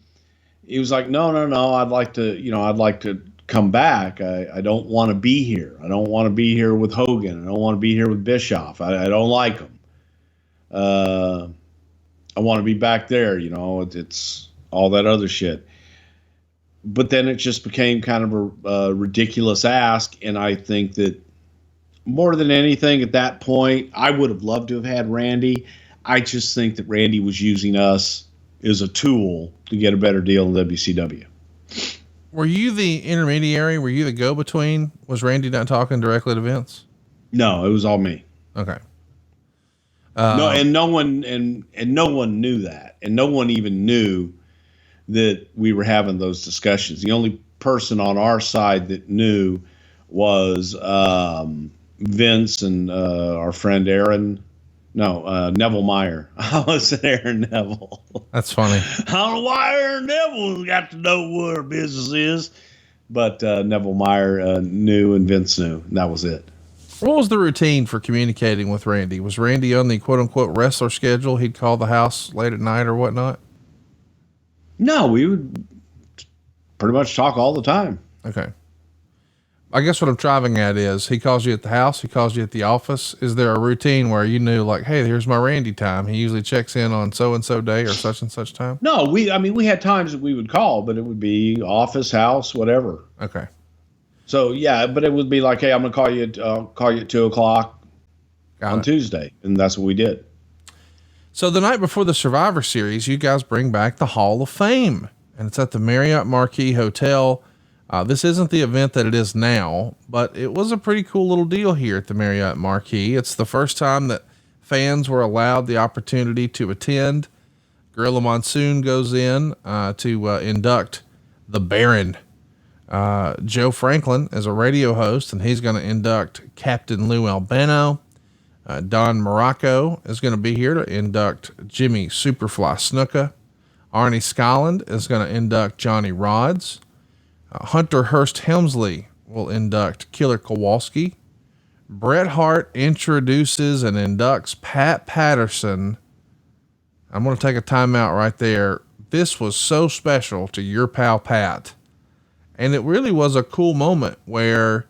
he was like, no, I'd like to come back. I don't want to be here. I don't want to be here with Hogan. I don't want to be here with Bischoff. I don't like them. I want to be back there. It's all that other shit. But then it just became kind of a ridiculous ask. And I think that more than anything at that point, I would have loved to have had Randy. I just think that Randy was using us as a tool to get a better deal in WCW. Were you the intermediary? Were you the go-between? Was Randy not talking directly to Vince? No, it was all me. Okay. No one knew that. And no one even knew that we were having those discussions. The only person on our side that knew was Vince and our friend Aaron No, Neville Meyer. I was Aaron Neville. That's funny. I don't know why Aaron Neville got to know what our business is, but Neville Meyer knew and Vince knew, and that was it. What was the routine for communicating with Randy? Was Randy on the quote unquote wrestler schedule? He'd call the house late at night or whatnot? No, we would pretty much talk all the time. Okay. I guess what I'm driving at is he calls you at the house, he calls you at the office. Is there a routine where you knew like, hey, here's my Randy time? He usually checks in on so-and-so day or such and such time. No, we had times that we would call, but it would be office, house, whatever. Okay. So yeah, but it would be like, hey, I'm going to call you at 2:00 on Tuesday. And that's what we did. So the night before the Survivor Series, you guys bring back the Hall of Fame, and it's at the Marriott Marquis Hotel. This isn't the event that it is now, but it was a pretty cool little deal here at the Marriott Marquis. It's the first time that fans were allowed the opportunity to attend. Gorilla Monsoon goes in to induct the Baron. Joe Franklin is a radio host, and he's going to induct Captain Lou Albano. Don Morocco is going to be here to induct Jimmy Superfly Snuka. Arnie Scotland is going to induct Johnny Rods. Hunter Hearst Helmsley will induct Killer Kowalski. Bret Hart introduces and inducts Pat Patterson. I'm going to take a timeout right there. This was so special to your pal Pat. And it really was a cool moment where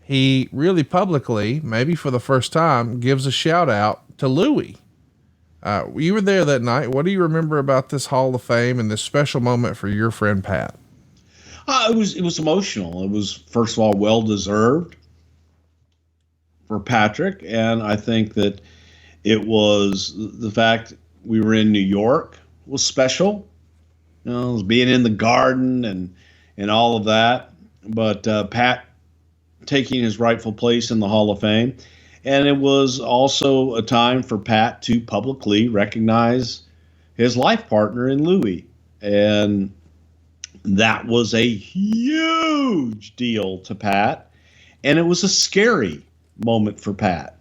he really publicly, maybe for the first time, gives a shout out to Louie. You were there that night. What do you remember about this Hall of Fame and this special moment for your friend Pat? It was emotional. It was, first of all, well-deserved for Patrick. And I think that it was the fact we were in New York was special. You know, it was being in the Garden and all of that. But Pat taking his rightful place in the Hall of Fame. And it was also a time for Pat to publicly recognize his life partner in Louie. And that was a huge deal to Pat. And it was a scary moment for Pat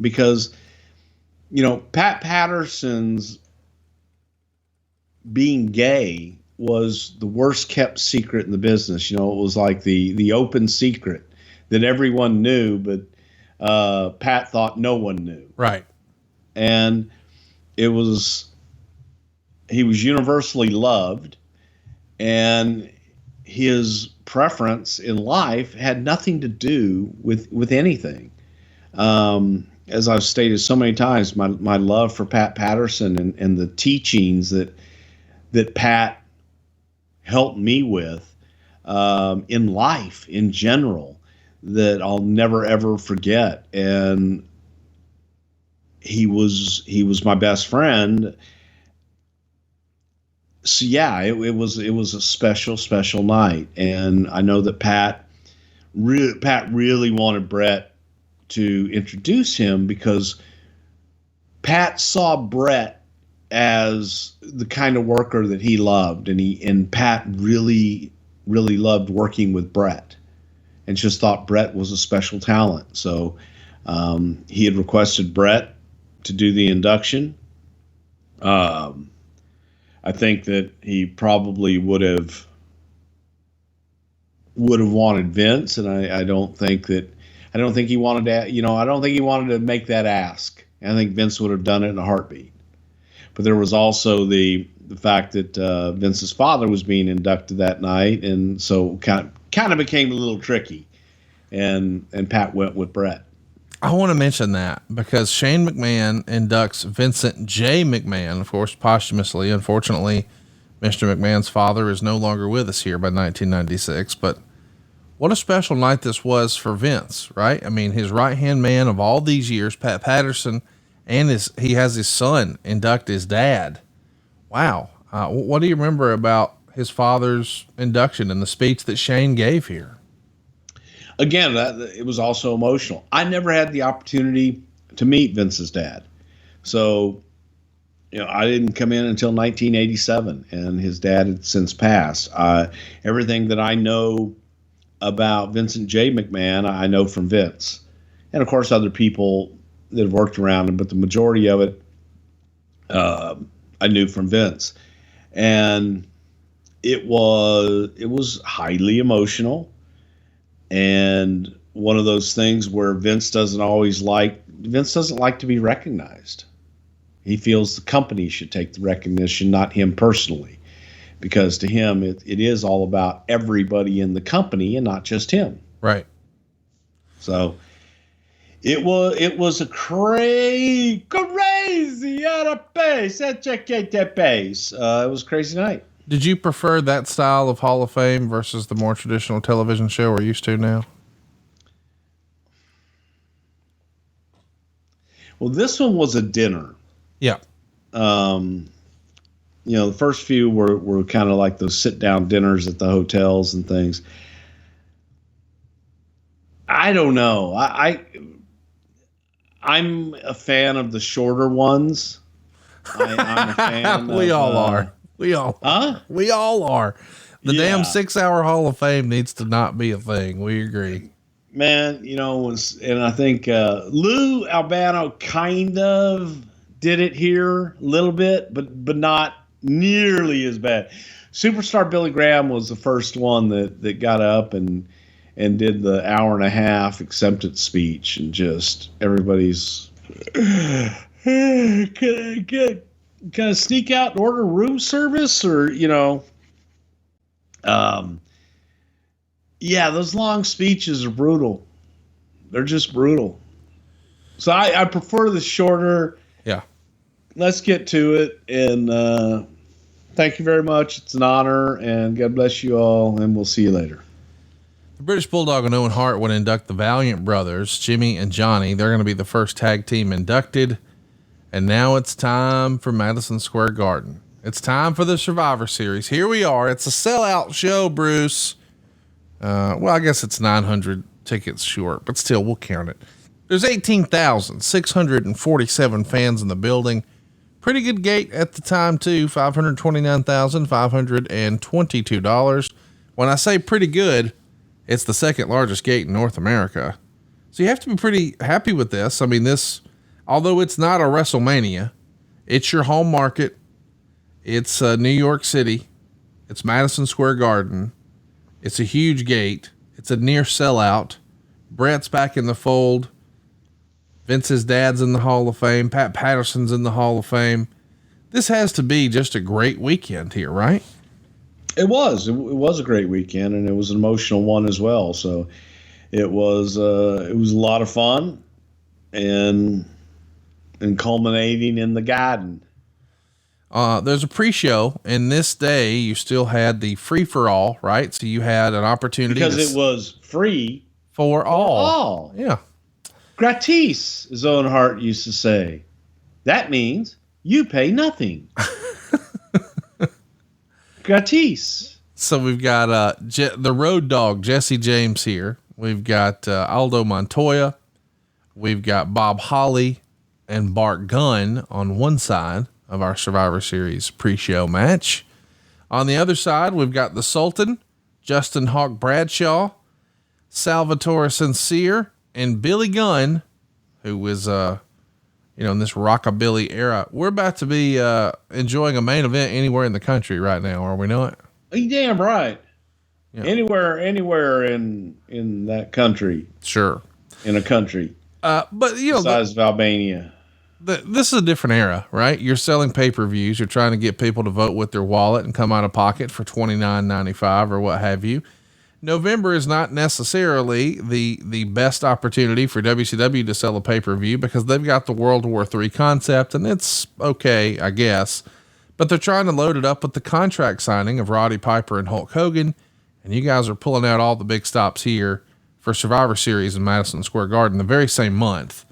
because, you know, Pat Patterson's being gay was the worst kept secret in the business. You know, it was like the open secret that everyone knew, but Pat thought no one knew. Right. And he was universally loved. And his preference in life had nothing to do with anything. As I've stated so many times, my love for Pat Patterson and the teachings that Pat helped me with in life in general that I'll never ever forget. And he was my best friend. So yeah, it was a special night, and I know that Pat really wanted Bret to introduce him because Pat saw Bret as the kind of worker that he loved, and Pat really loved working with Bret, and just thought Bret was a special talent. So he had requested Bret to do the induction. I think that he probably would have wanted Vince, and I don't think he wanted to, I don't think he wanted to make that ask. I think Vince would have done it in a heartbeat. But there was also the fact that Vince's father was being inducted that night, and so kind of became a little tricky. And Pat went with Bret. I want to mention that because Shane McMahon inducts Vincent J. McMahon, of course, posthumously. Unfortunately, Mr. McMahon's father is no longer with us here by 1996, but what a special night this was for Vince, right? I mean, his right-hand man of all these years, Pat Patterson, and he has his son induct his dad. Wow. What do you remember about his father's induction and the speech that Shane gave here? Again, it was also emotional. I never had the opportunity to meet Vince's dad. So, I didn't come in until 1987, and his dad had since passed. Everything that I know about Vincent J. McMahon, I know from Vince. And, of course, other people that have worked around him, but the majority of it I knew from Vince. And it was highly emotional, and one of those things where Vince doesn't like to be recognized. He feels the company should take the recognition, not him personally, because to him it is all about everybody in the company and not just him. Right. So it was a crazy out of pace. It was a crazy night. Did you prefer that style of Hall of Fame versus the more traditional television show we're used to now? Well, this one was a dinner. Yeah. The first few were kind of like those sit down dinners at the hotels and things. I don't know. I'm a fan of the shorter ones. I'm a fan. We all are. We all are. The damn 6-hour Hall of Fame needs to not be a thing. We agree. Man, and I think Lou Albano kind of did it here a little bit, but not nearly as bad. Superstar Billy Graham was the first one that got up and did the hour and a half acceptance speech, and just everybody's can I sneak out and order room service, or those long speeches are brutal. They're just brutal. So I prefer the shorter. Yeah. Let's get to it. And thank you very much. It's an honor, and God bless you all, and we'll see you later. The British Bulldog and Owen Hart would induct the Valiant brothers, Jimmy and Johnny. They're going to be the first tag team inducted. And now it's time for Madison Square Garden. It's time for the Survivor Series. Here we are. It's a sellout show, Bruce. Well, I guess it's 900 tickets short, but still, we'll count it. There's 18,647 fans in the building. Pretty good gate at the time, too. $529,522. When I say pretty good, it's the second largest gate in North America. So you have to be pretty happy with this. I mean, although it's not a WrestleMania, it's your home market. It's New York City. It's Madison Square Garden. It's a huge gate. It's a near sellout. Bret's back in the fold. Vince's dad's in the Hall of Fame. Pat Patterson's in the Hall of Fame. This has to be just a great weekend here, right? It was. It was a great weekend, and it was an emotional one as well. So it was a lot of fun, and culminating in the Garden. There's a pre-show, and this day you still had the free-for-all, right? So you had an opportunity. Because it was free for all. Yeah. Gratis, as Owen Hart used to say. That means you pay nothing. Gratis. So we've got the Road Dogg, Jesse James here. We've got Aldo Montoya. We've got Bob Holly and Bart Gunn on one side of our Survivor Series pre-show match. On the other side, we've got the Sultan, Justin Hawk Bradshaw, Salvatore Sincere, and Billy Gunn, who was, in this rockabilly era. We're about to be enjoying a main event anywhere in the country right now, are we not? You damn right. Yeah. Anywhere in that country. Sure. In a country. But besides of Albania. This is a different era, right? You're selling pay-per-views. You're trying to get people to vote with their wallet and come out of pocket for $29.95 or what have you. November is not necessarily the best opportunity for WCW to sell a pay-per-view because they've got the World War III concept, and it's okay, I guess. But they're trying to load it up with the contract signing of Roddy Piper and Hulk Hogan, and you guys are pulling out all the big stops here for Survivor Series in Madison Square Garden the very same month.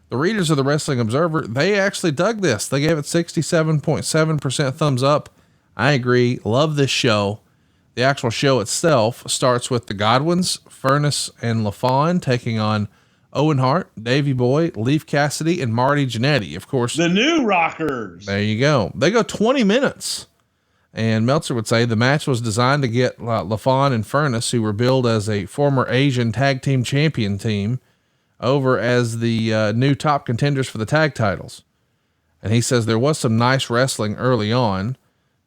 The readers of the Wrestling Observer, they actually dug this. They gave it 67.7% thumbs up. I agree. Love this show. The actual show itself starts with the Godwins, Furnace, and LaFawn taking on Owen Hart, Davey Boy, Leif Cassidy, and Marty Jannetty. Of course, the New Rockers. There you go. They go 20 minutes. And Meltzer would say the match was designed to get LaFawn and Furnace, who were billed as a former Asian tag team champion team, over as the new top contenders for the tag titles. And he says there was some nice wrestling early on,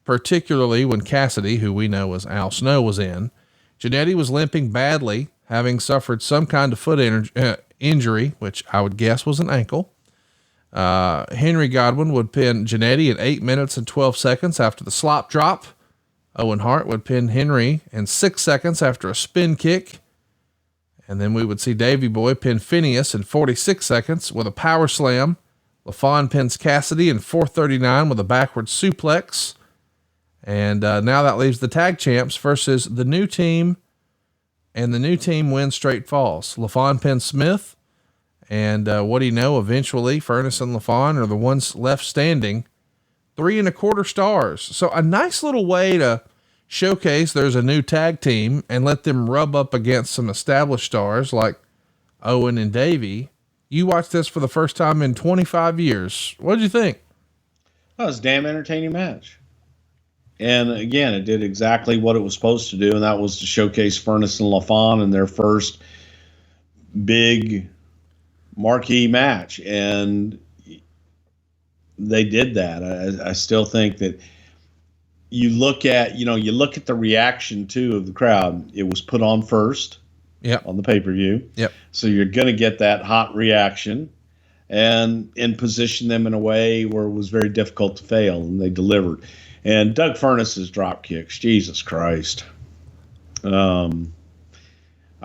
particularly when Cassidy, who we know as Al Snow, was in. Jannetty was limping badly, having suffered some kind of foot injury, which I would guess was an ankle. Henry Godwin would pin Jannetty in 8 minutes and 12 seconds after the slop drop. Owen Hart would pin Henry in 6 seconds after a spin kick. And then we would see Davey Boy pin Phineas in 46 seconds with a power slam. LaFon pins Cassidy in 4:39 with a backward suplex. And now that leaves the tag champs versus the new team. And the new team wins straight falls. LaFon pins Smith. And what do you know? Eventually, Furnace and LaFon are the ones left standing. 3 1/4 stars. So a nice little way to showcase there's a new tag team and let them rub up against some established stars like Owen and Davey. You watched this for the first time in 25 years. What did you think? That was a damn entertaining match. And again, it did exactly what it was supposed to do, and that was to showcase Furnace and LaFon in their first big marquee match. And they did that. I still think that you look at the reaction too of the crowd. It was put on first. Yep. On the pay-per-view. Yep. So you're going to get that hot reaction and position them in a way where it was very difficult to fail, and they delivered. And Doug Furnace's drop kicks, Jesus Christ. I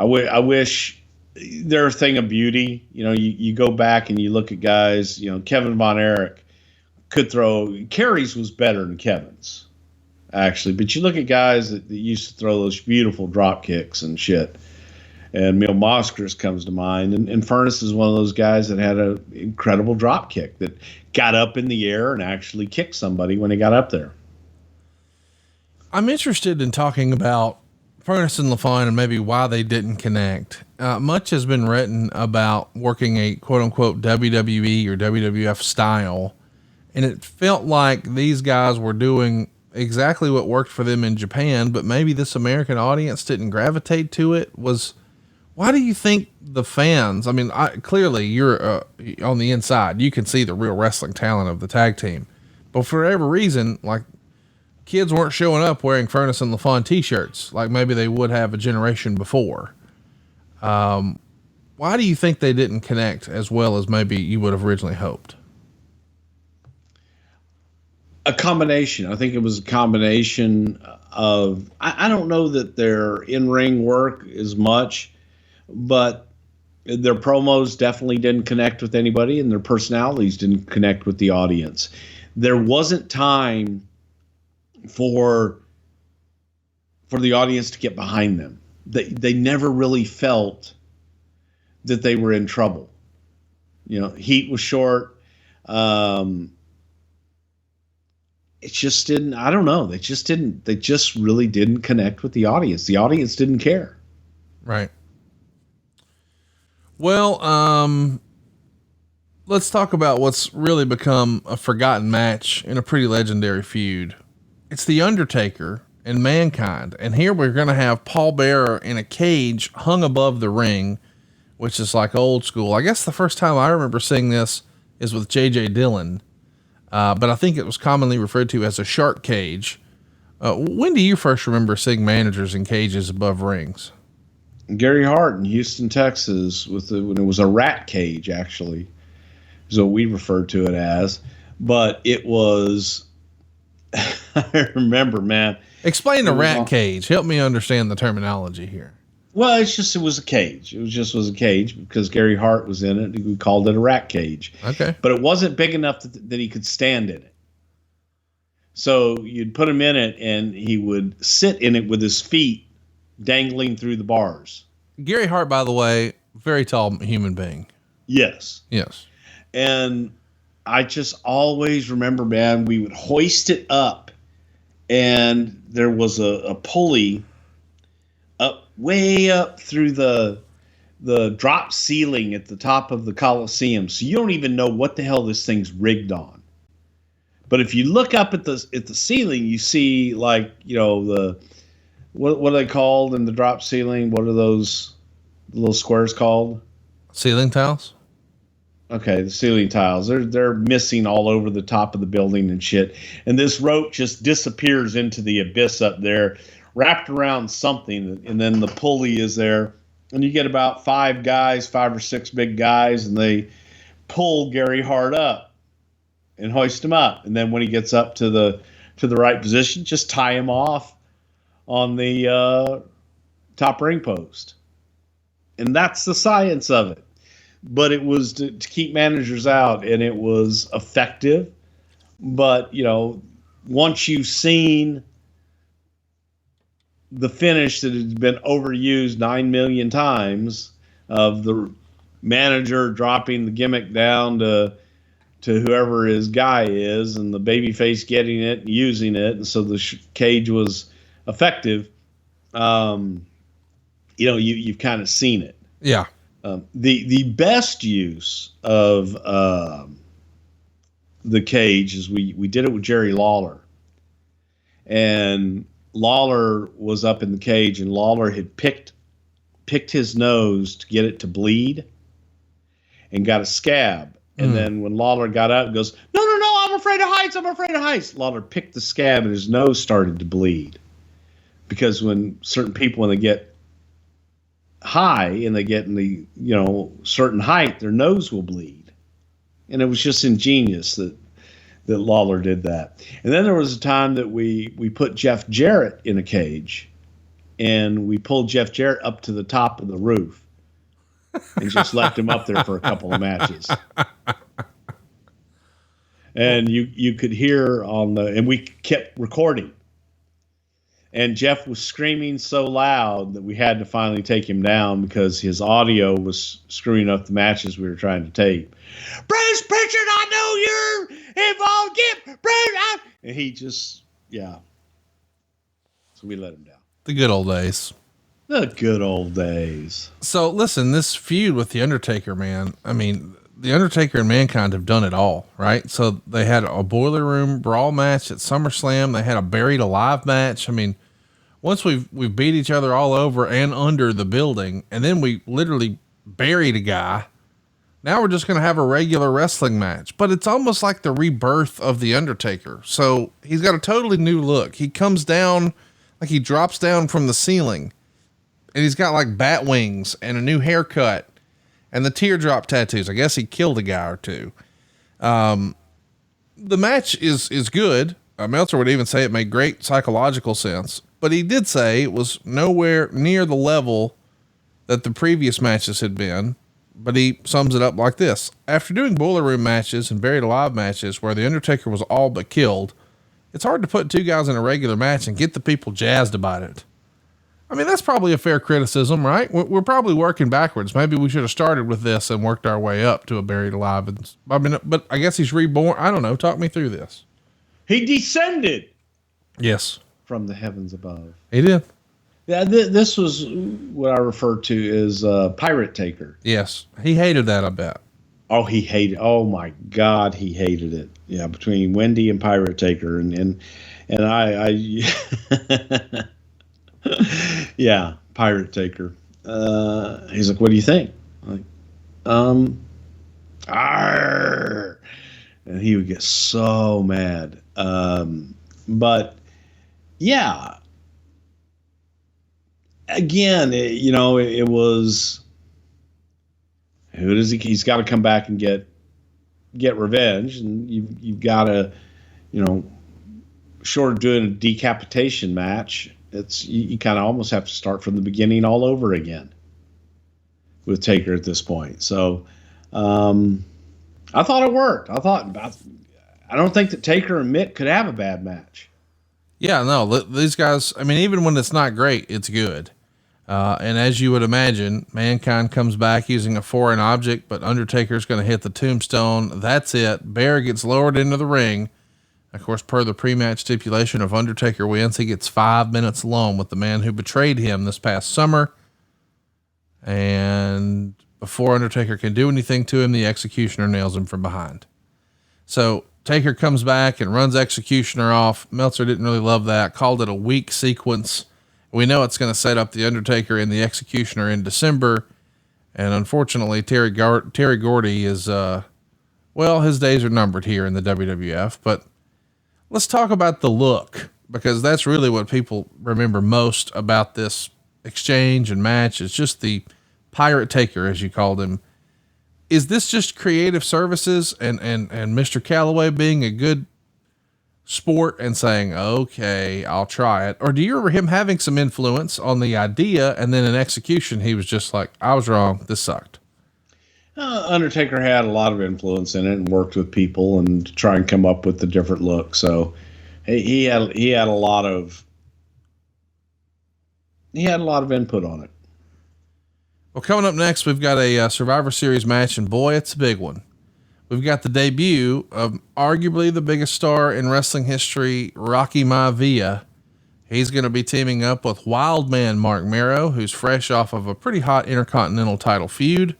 wish they're a thing of beauty. You go back and you look at guys, Kevin Von Erich could throw. Kerry's was better than Kevin's, actually. But you look at guys that used to throw those beautiful drop kicks and shit. And Mil Moskers comes to mind. And Furnace is one of those guys that had an incredible drop kick that got up in the air and actually kicked somebody when he got up there. I'm interested in talking about Furnace and LaFon and maybe why they didn't connect. Much has been written about working a quote unquote WWE or WWF style. And it felt like these guys were doing exactly what worked for them in Japan, but maybe this American audience didn't gravitate to it. Why do you think the fans, clearly you're on the inside, you can see the real wrestling talent of the tag team, but for whatever reason, like kids weren't showing up wearing Furnace and LaFon t-shirts like maybe they would have a generation before. Why do you think they didn't connect as well as maybe you would have originally hoped? A combination. I think it was a combination of, I don't know that their in-ring work as much, but their promos definitely didn't connect with anybody, and their personalities didn't connect with the audience. There wasn't time for the audience to get behind them. They never really felt that they were in trouble. Heat was short. It just didn't, I don't know. They just really didn't connect with the audience. The audience didn't care. Right. Well, let's talk about what's really become a forgotten match in a pretty legendary feud. It's the Undertaker and Mankind. And here we're going to have Paul Bearer in a cage hung above the ring, which is like old school. I guess the first time I remember seeing this is with J.J. Dillon. But I think it was commonly referred to as a shark cage. When do you first remember seeing managers in cages above rings? Gary Hart in Houston, Texas, when it was a rat cage, actually, is what we referred to it as. But it was, I remember, man. Explain the rat cage. Help me understand the terminology here. Well, it was a cage. It was a cage because Gary Hart was in it. We called it a rat cage. Okay. But it wasn't big enough that he could stand in it. So you'd put him in it and he would sit in it with his feet dangling through the bars. Gary Hart, by the way, very tall human being. Yes. Yes. And I just always remember, man, we would hoist it up and there was a pulley way up through the drop ceiling at the top of the Coliseum. So you don't even know what the hell this thing's rigged on. But if you look up at the ceiling, you see what are they called in the drop ceiling? What are those little squares called? Ceiling tiles? Okay, the ceiling tiles. They're missing all over the top of the building and shit. And this rope just disappears into the abyss up there, wrapped around something, and then the pulley is there. And you get about 5 or 6 big guys, and they pull Gary Hart up and hoist him up. And then when he gets up to the right position, just tie him off on the top ring post. And that's the science of it. But it was to keep managers out, and it was effective. But, once you've seen the finish that has been overused 9 million times of the manager dropping the gimmick down to whoever his guy is, and the babyface getting it and using it, and so the cage was effective, you've kind of seen it. Yeah. The best use of the cage is we did it with Jerry Lawler, and Lawler was up in the cage, and Lawler had picked his nose to get it to bleed, and got a scab. And then when Lawler got up, goes, no, I'm afraid of heights. Lawler picked the scab, and his nose started to bleed, because when certain people, when they get high and they get in the certain height, their nose will bleed. And it was just ingenious that Lawler did that. And then there was a time that we put Jeff Jarrett in a cage, and we pulled Jeff Jarrett up to the top of the roof and just left him up there for a couple of matches. And you could hear and we kept recording. And Jeff was screaming so loud that we had to finally take him down, because his audio was screwing up the matches we were trying to tape. Bruce Prichard, I know you're involved. Get Bruce out. And he just, So we let him down. The good old days. The good old days. So listen, this feud with the Undertaker, man. I mean, the Undertaker and Mankind have done it all, right? So they had a Boiler Room Brawl match at SummerSlam. They had a Buried Alive match. I mean, once we've beat each other all over and under the building, and then we literally buried a guy. Now we're just going to have a regular wrestling match, but it's almost like the rebirth of the Undertaker. So he's got a totally new look. He comes down, like he drops down from the ceiling, and he's got like bat wings and a new haircut and the teardrop tattoos. I guess he killed a guy or two. The match is good. Meltzer would even say it made great psychological sense, but he did say it was nowhere near the level that the previous matches had been. But he sums it up like this: after doing Boiler Room matches and Buried Alive matches where the Undertaker was all but killed, it's hard to put 2 guys in a regular match and get the people jazzed about it. I mean, that's probably a fair criticism, right? We're probably working backwards. Maybe we should have started with this and worked our way up to a Buried Alive. But I guess he's reborn. I don't know. Talk me through this. He descended. Yes. From the heavens above. He did. Yeah, this was what I refer to as Pirate Taker. Yes. He hated that, I bet. Oh, he hated. Oh my God, he hated it. Yeah, between Wendy and Pirate Taker, and I yeah, Pirate Taker. He's like, "What do you think?" I'm like, arr. And he would get so mad. But yeah. Again, it was, who does he's got to come back and get revenge, and you've got to, short of doing a decapitation match, you kind of almost have to start from the beginning all over again with Taker at this point. So I thought it worked. I don't think that Taker and Mick could have a bad match. Yeah, no, these guys, I mean, even when it's not great, it's good. And as you would imagine, Mankind comes back using a foreign object, but Undertaker's going to hit the tombstone. That's it. Bear gets lowered into the ring. Of course, per the pre-match stipulation, if Undertaker wins, he gets 5 minutes alone with the man who betrayed him this past summer. And before Undertaker can do anything to him, the Executioner nails him from behind. So Taker comes back and runs Executioner off. Meltzer didn't really love that, called it a weak sequence. We know it's going to set up the Undertaker and the Executioner in December. And unfortunately, Terry Gordy is, well, his days are numbered here in the WWF, but let's talk about the look, because that's really what people remember most about this exchange and match. It's just the Pirate Taker, as you called him. Is this just creative services and Mr. Calloway being a good sport and saying, okay, I'll try it? Or do you remember him having some influence on the idea, and then in execution, he was just like, I was wrong. This sucked. Undertaker had a lot of influence in it and worked with people and to try and come up with the different looks. So he had a lot of input on it. Well, coming up next, we've got a Survivor Series match, and boy, it's a big one. We've got the debut of arguably the biggest star in wrestling history, Rocky Maivia. He's going to be teaming up with Wildman Mark Mero, who's fresh off of a pretty hot Intercontinental title feud.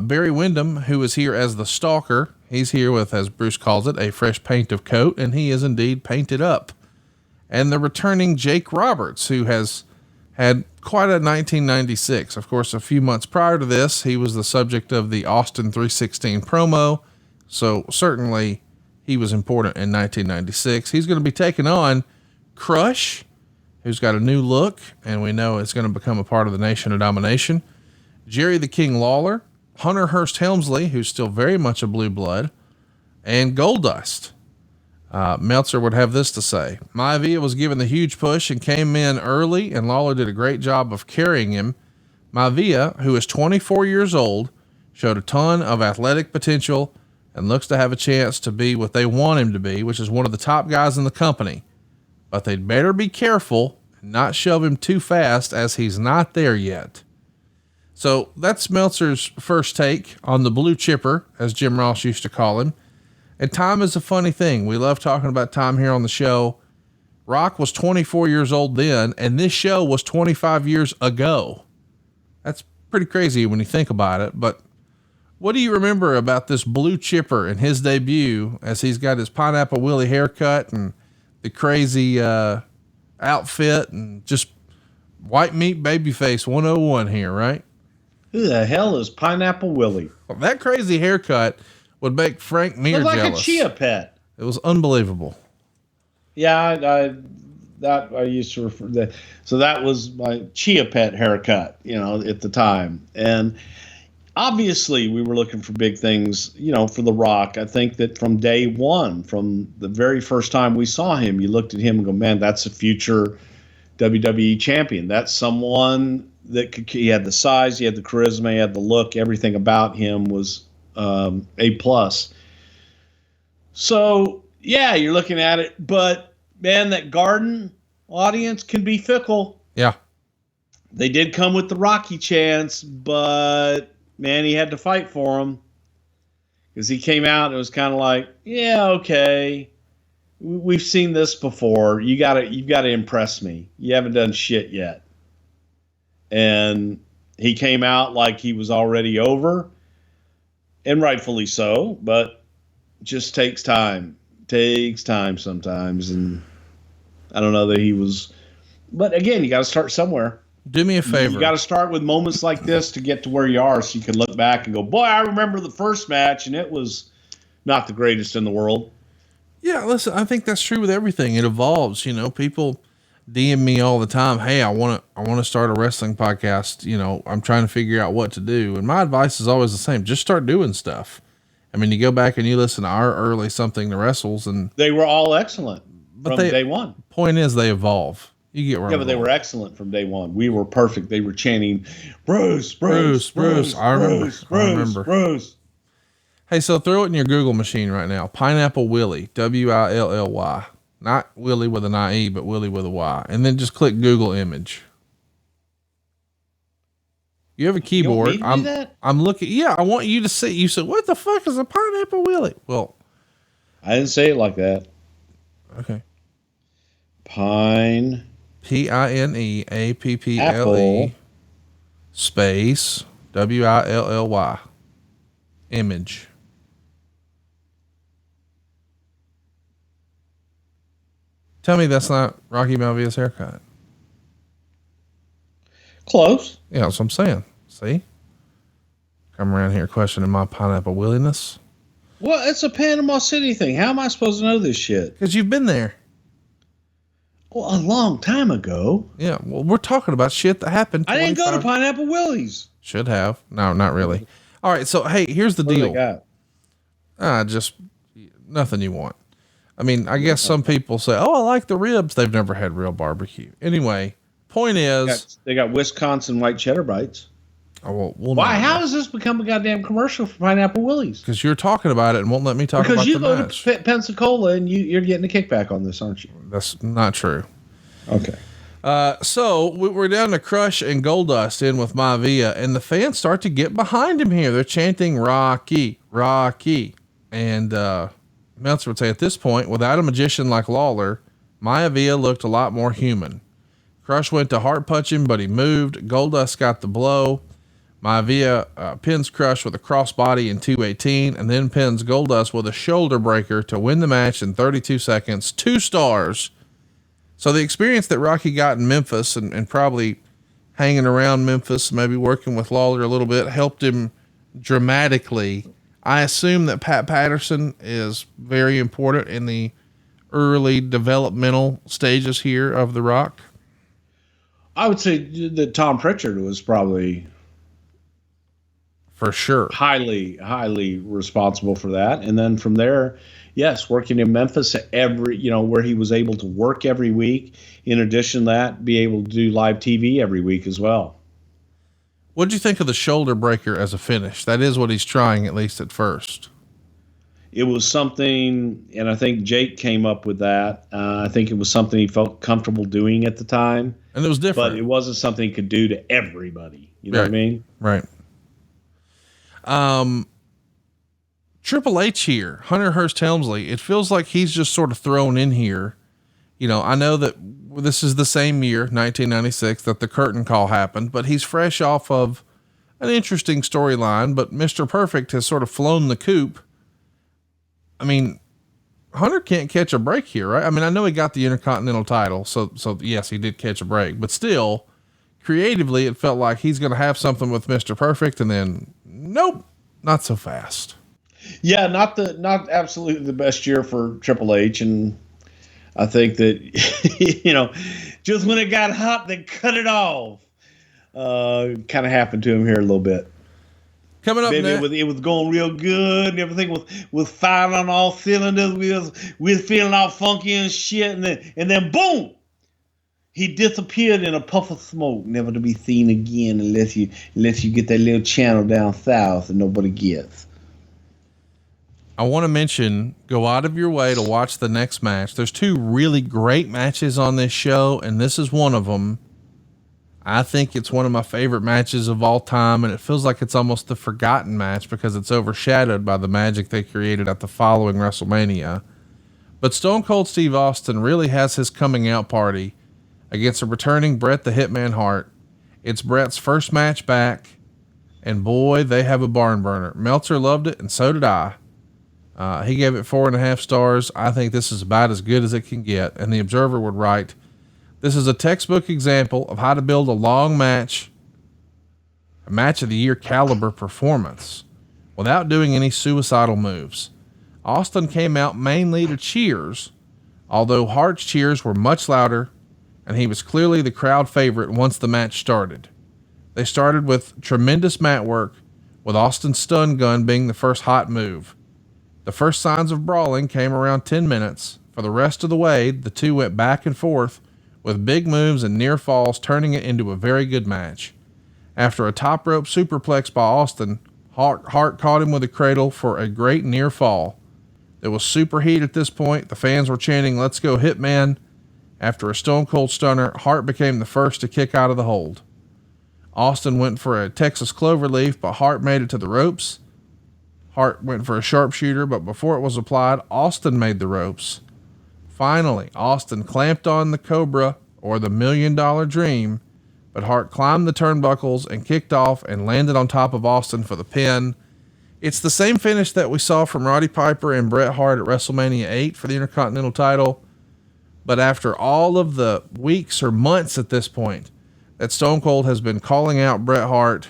Barry Windham, who is here as the Stalker. He's here with, as Bruce calls it, a fresh paint of coat, and he is indeed painted up. And the returning Jake Roberts, who has had quite a 1996. Of course, a few months prior to this, he was the subject of the Austin 316 promo. So certainly he was important in 1996. He's going to be taking on Crush, who's got a new look, and we know it's going to become a part of the Nation of Domination. Jerry the King Lawler, Hunter Hearst Helmsley, who's still very much a blue blood, and Goldust. Meltzer would have this to say. Maivia was given the huge push and came in early, and Lawler did a great job of carrying him. Maivia, who is 24 years old, showed a ton of athletic potential and looks to have a chance to be what they want him to be, which is one of the top guys in the company. But they'd better be careful and not shove him too fast, as he's not there yet. So that's Meltzer's first take on the blue chipper, as Jim Ross used to call him. And time is a funny thing. We love talking about time here on the show. Rock was 24 years old then, and this show was 25 years ago. That's pretty crazy when you think about it. But what do you remember about this blue chipper and his debut, as he's got his Pineapple Willie haircut and the crazy outfit and just white meat babyface 101 here, right? Who the hell is Pineapple Willie? Well, that crazy haircut would make Frank Mir like jealous. A chia pet. It was unbelievable. Yeah, I used to refer to that. So that was my chia pet haircut, at the time. And obviously we were looking for big things, for The Rock. I think that from day one, from the very first time we saw him, you looked at him and go, man, that's a future WWE champion. That's someone that he had the size, he had the charisma, he had the look, everything about him was A+. So yeah, you're looking at it, but man, that Garden audience can be fickle. Yeah. They did come with the Rocky chance, but man, he had to fight for him, because he came out and it was kind of like, yeah, okay, we've seen this before. You've got to impress me. You haven't done shit yet. And he came out like he was already over, and rightfully so, but just takes time sometimes. And I don't know that he was, but again, you got to start somewhere. Do me a favor. You got to start with moments like this to get to where you are, so you can look back and go, boy, I remember the first match and it was not the greatest in the world. Yeah. Listen, I think that's true with everything. It evolves, people DM me all the time. Hey, I want to start a wrestling podcast. I'm trying to figure out what to do. And my advice is always the same. Just start doing stuff. I mean, you go back and you listen to our early Something to Wrestles, and they were all excellent from day one. Point is, they evolve. You get where yeah, but they were excellent from day one. We were perfect. They were chanting, Bruce. I remember. Bruce. Hey, so throw it in your Google machine right now. Pineapple Willie, Willy. Not Willie with an IE, but Willie with a Y. And then just click Google image. You have a keyboard. I'm looking. Yeah, I want you to see. You said, what the fuck is a Pineapple Willie? Well, I didn't say it like that. Okay. Pineapple space Willy image. Tell me that's not Rocky Malvia's haircut. Close. Yeah, that's what I'm saying. See? Come around here questioning my pineapple williness. Well, it's a Panama City thing. How am I supposed to know this shit? Because you've been there. Well, a long time ago. Yeah, well, we're talking about shit that happened. I didn't go to Pineapple Willie's. Should have. No, not really. All right, so, hey, here's the deal. Just nothing you want. I mean, I guess some people say, oh, I like the ribs. They've never had real barbecue. Anyway, point is. They got Wisconsin white cheddar bites. Oh, why? How has this become a goddamn commercial for Pineapple Willie's? Because you're talking about it and won't let me talk about the match. Because you go to Pensacola and you're getting a kickback on this, aren't you? That's not true. Okay. So we're down to Crush and Goldust in with Maivia, and the fans start to get behind him here. They're chanting Rocky, Rocky. And Meltzer would say at this point, without a magician like Lawler, Maivia looked a lot more human. Crush went to heart punch him, but he moved. Goldust got the blow. Maivia pins Crush with a crossbody in 218 and then pins Goldust with a shoulder breaker to win the match in 32 seconds, 2 stars. So the experience that Rocky got in Memphis and probably hanging around Memphis, maybe working with Lawler a little bit, helped him dramatically. I assume that Pat Patterson is very important in the early developmental stages here of The Rock. I would say that Tom Prichard was probably... For sure. Highly responsible for that. And then from there, yes, working in Memphis where he was able to work every week. In addition to that, be able to do live TV every week as well. What'd you think of the shoulder breaker as a finish? That is what he's trying, at least at first. It was something, and I think Jake came up with that. I think it was something he felt comfortable doing at the time. And it was different. But it wasn't something he could do to everybody. You know what I mean? Right. Triple H here, Hunter Hearst Helmsley, it feels like he's just sort of thrown in here. You know, I know that this is the same year, 1996, that the curtain call happened, but he's fresh off of an interesting storyline, but Mr. Perfect has sort of flown the coop. I mean, Hunter can't catch a break here, right? I mean, I know he got the Intercontinental title, so yes, he did catch a break, but still, creatively, it felt like he's going to have something with Mr. Perfect, and then nope, not so fast. Yeah, not absolutely the best year for Triple H, and I think that just when it got hot, they cut it off. Kind of happened to him here a little bit. Coming up next, it was going real good, and everything was firing on all cylinders. We was feeling all funky and shit, and then boom. He disappeared in a puff of smoke, never to be seen again unless you get that little channel down south that nobody gets. I want to mention, go out of your way to watch the next match. There's 2 really great matches on this show, and this is one of them. I think it's one of my favorite matches of all time, and it feels like it's almost the forgotten match because it's overshadowed by the magic they created at the following WrestleMania. But Stone Cold Steve Austin really has his coming out party against a returning Bret the Hitman Hart. It's Bret's first match back, and boy, they have a barn burner. Meltzer loved it, and so did I. He gave it 4.5 stars. I think this is about as good as it can get. And the Observer would write, this is a textbook example of how to build a long match, a match of the year caliber performance, without doing any suicidal moves. Austin came out mainly to cheers, although Hart's cheers were much louder, and he was clearly the crowd favorite once the match started. They started with tremendous mat work, with Austin's stun gun being the first hot move. The first signs of brawling came around 10 minutes. For the rest of the way, the two went back and forth, with big moves and near falls, turning it into a very good match. After a top rope superplex by Austin, Hart caught him with a cradle for a great near fall. There was super heat at this point. The fans were chanting, "Let's go Hitman." After a Stone Cold Stunner, Hart became the first to kick out of the hold. Austin went for a Texas Cloverleaf, but Hart made it to the ropes. Hart went for a sharpshooter, but before it was applied, Austin made the ropes. Finally, Austin clamped on the Cobra, or the $1 Million Dream, but Hart climbed the turnbuckles and kicked off and landed on top of Austin for the pin. It's the same finish that we saw from Roddy Piper and Bret Hart at WrestleMania 8 for the Intercontinental title. But after all of the weeks or months at this point that Stone Cold has been calling out Bret Hart,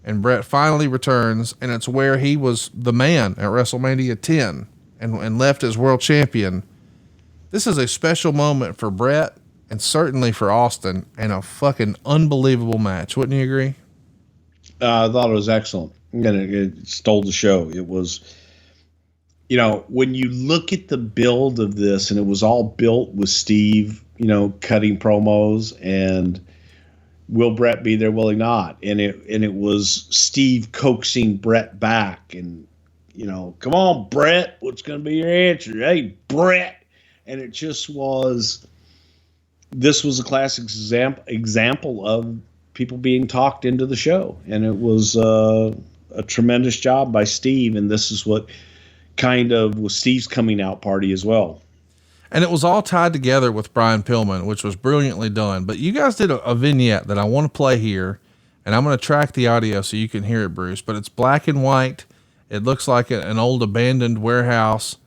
and Bret finally returns, and it's where he was the man at WrestleMania 10 and left as world champion. This is a special moment for Bret and certainly for Austin, and a fucking unbelievable match. Wouldn't you agree? I thought it was excellent. And it stole the show. It was, you know, when you look at the build of this, and it was all built with Steve, you know, cutting promos, and will Bret be there, will he not? And it was Steve coaxing Bret back, and, you know, come on, Bret, what's going to be your answer? Hey, Bret. And it just was, this was a classic example of people being talked into the show. And it was a tremendous job by Steve. And this is what kind of was Steve's coming out party as well. And it was all tied together with Brian Pillman, which was brilliantly done. But you guys did a vignette that I want to play here, and I'm going to track the audio so you can hear it, Bruce. But it's black and white. It looks like an old abandoned warehouse.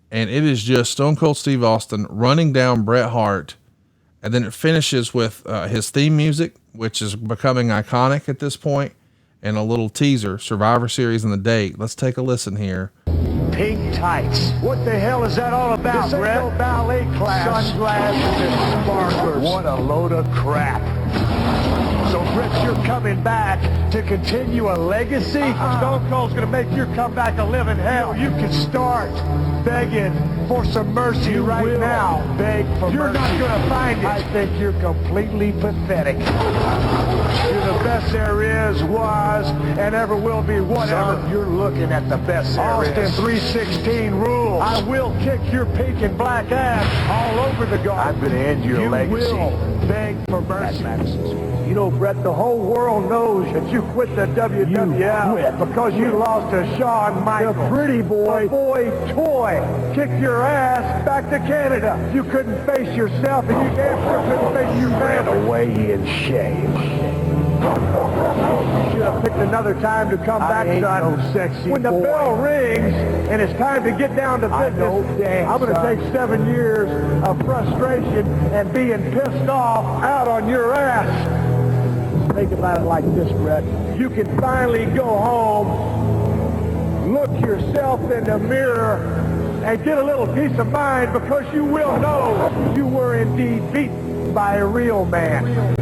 And it is just Stone Cold Steve Austin running down Bret Hart. And then it finishes with his theme music, which is becoming iconic at this point, and a little teaser, Survivor Series and the date. Let's take a listen here. Pink tights. What the hell is that all about, Bret? No ballet class. Sunglasses and sparklers. What a load of crap. So, Bret, you're coming back to continue a legacy? Stone Cold's going to make your comeback a living hell. You can start begging for some mercy now. Beg for mercy. You're not going to find it. I think you're completely pathetic. You're the best there is, was, and ever will be, whatever. Son, you're looking at the best there is. Austin 316 rules. I will kick your pink and black ass all over the garden. I'm going to end your legacy. You will beg for mercy. You know, Bret, the whole world knows that you quit the WWF because you lost to Shawn Michaels. The pretty boy, the boy toy, kicked your ass back to Canada. You couldn't face yourself, and you damn sure couldn't face your family. Ran away in shame. You should have picked another time to come back, son. No sexy when the boy. Bell rings and it's time to get down to business, I'm going to take 7 years of frustration and being pissed off out on your ass. Think about it like this, Bret. You can finally go home, look yourself in the mirror, and get a little peace of mind because you will know you were indeed beaten by a real man.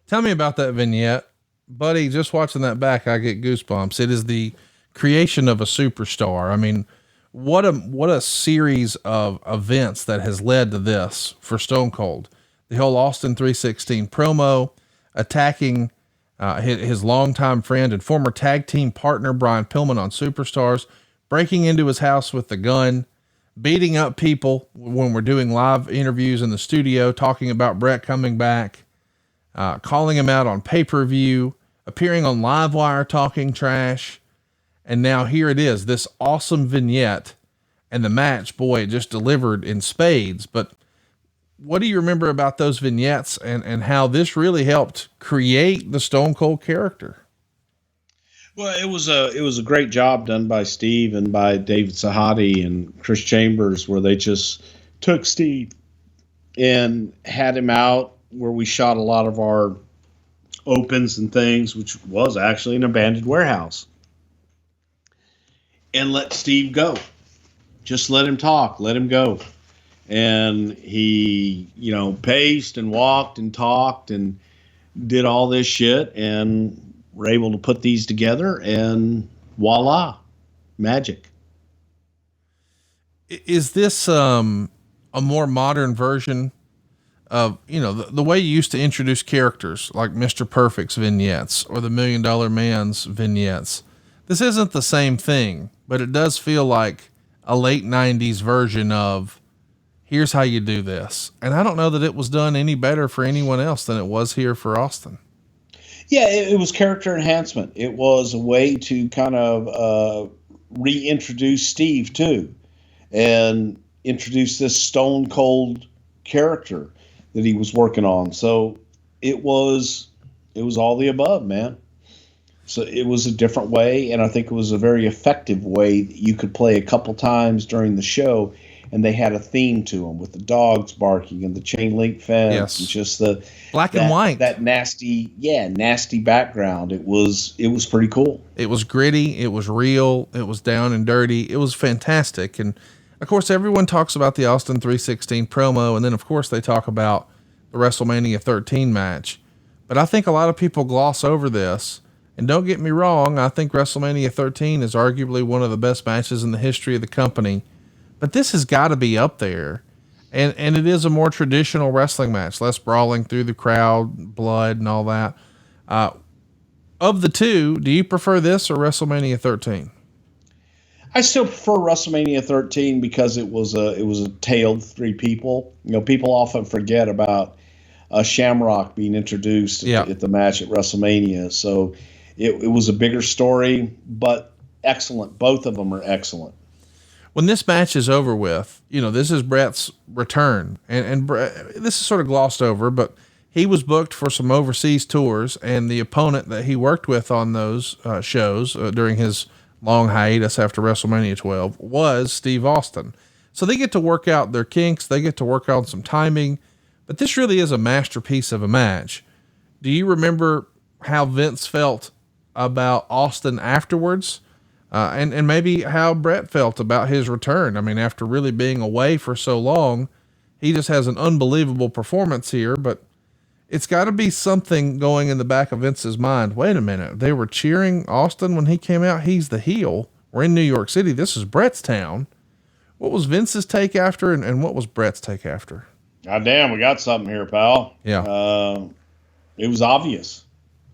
Tell me about that vignette. Buddy, just watching that back, I get goosebumps. It is the creation of a superstar. I mean, what a series of events that has led to this for Stone Cold. The whole Austin 316 promo, attacking his longtime friend and former tag team partner Brian Pillman on Superstars, breaking into his house with the gun, beating up people when we're doing live interviews in the studio, talking about Bret coming back, calling him out on pay-per-view, appearing on Livewire talking trash. And now here it is, this awesome vignette, and the match, boy, it just delivered in spades. But what do you remember about those vignettes and how this really helped create the Stone Cold character? Well, it was a great job done by Steve and by David Sahadi and Chris Chambers, where they just took Steve and had him out where we shot a lot of our opens and things, which was actually an abandoned warehouse. And let Steve go. Just let him talk. Let him go. And he, you know, paced and walked and talked and did all this shit, and were able to put these together, and voila, magic. Is this a more modern version of, you know, the way you used to introduce characters like Mr. Perfect's vignettes or the $1 Million Man's vignettes? This isn't the same thing, but it does feel like a late 90s version of here's how you do this. And I don't know that it was done any better for anyone else than it was here for Austin. Yeah, it was character enhancement. It was a way to kind of reintroduce Steve too, and introduce this Stone Cold character that he was working on. So it was all the above, man. So it was a different way, and I think it was a very effective way that you could play a couple times during the show and they had a theme to them with the dogs barking and the chain link fence, Yes. and just the Black and white. that nasty background. It was pretty cool. It was gritty. It was real. It was down and dirty. It was fantastic. And of course, everyone talks about the Austin 316 promo. And then of course they talk about the WrestleMania 13 match, but I think a lot of people gloss over this. And don't get me wrong, I think WrestleMania 13 is arguably one of the best matches in the history of the company, but this has got to be up there. And it is a more traditional wrestling match, less brawling through the crowd, blood and all that. Of the two, do you prefer this or WrestleMania 13? I still prefer WrestleMania 13 because it was a tale of three people. You know, people often forget about Shamrock being introduced at the match at WrestleMania. So it was a bigger story, but excellent. Both of them are excellent. When this match is over with, you know, this is Bret's return, and Bret, this is sort of glossed over, but he was booked for some overseas tours, and the opponent that he worked with on those shows during his long hiatus after WrestleMania 12 was Steve Austin. So they get to work out their kinks. They get to work out some timing, but this really is a masterpiece of a match. Do you remember how Vince felt about Austin afterwards? And maybe how Bret felt about his return. I mean, after really being away for so long, he just has an unbelievable performance here, but it's got to be something going in the back of Vince's mind. Wait a minute. They were cheering Austin when he came out. He's the heel. We're in New York City. This is Bret's town. What was Vince's take after, and what was Bret's take after? God damn, we got something here, pal. Yeah. It was obvious.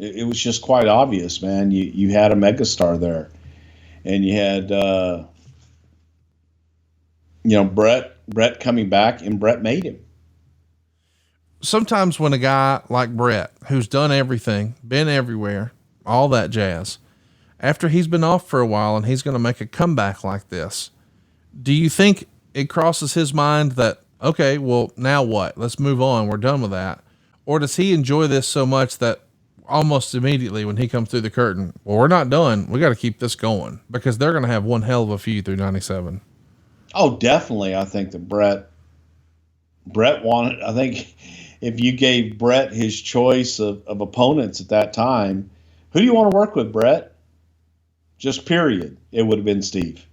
It was just quite obvious, man. You had a megastar there, and you had, Bret coming back, and Bret made him. Sometimes when a guy like Bret, who's done everything, been everywhere, all that jazz, after he's been off for a while and he's going to make a comeback like this, do you think it crosses his mind that, okay, well, now what? Let's move on. We're done with that. Or does he enjoy this so much that almost immediately when he comes through the curtain, well, we're not done. We got to keep this going, because they're going to have one hell of a feud through 97. Oh, definitely. I think that Bret wanted, I think if you gave Bret his choice of opponents at that time, who do you want to work with, Bret? Just period. It would have been Steve.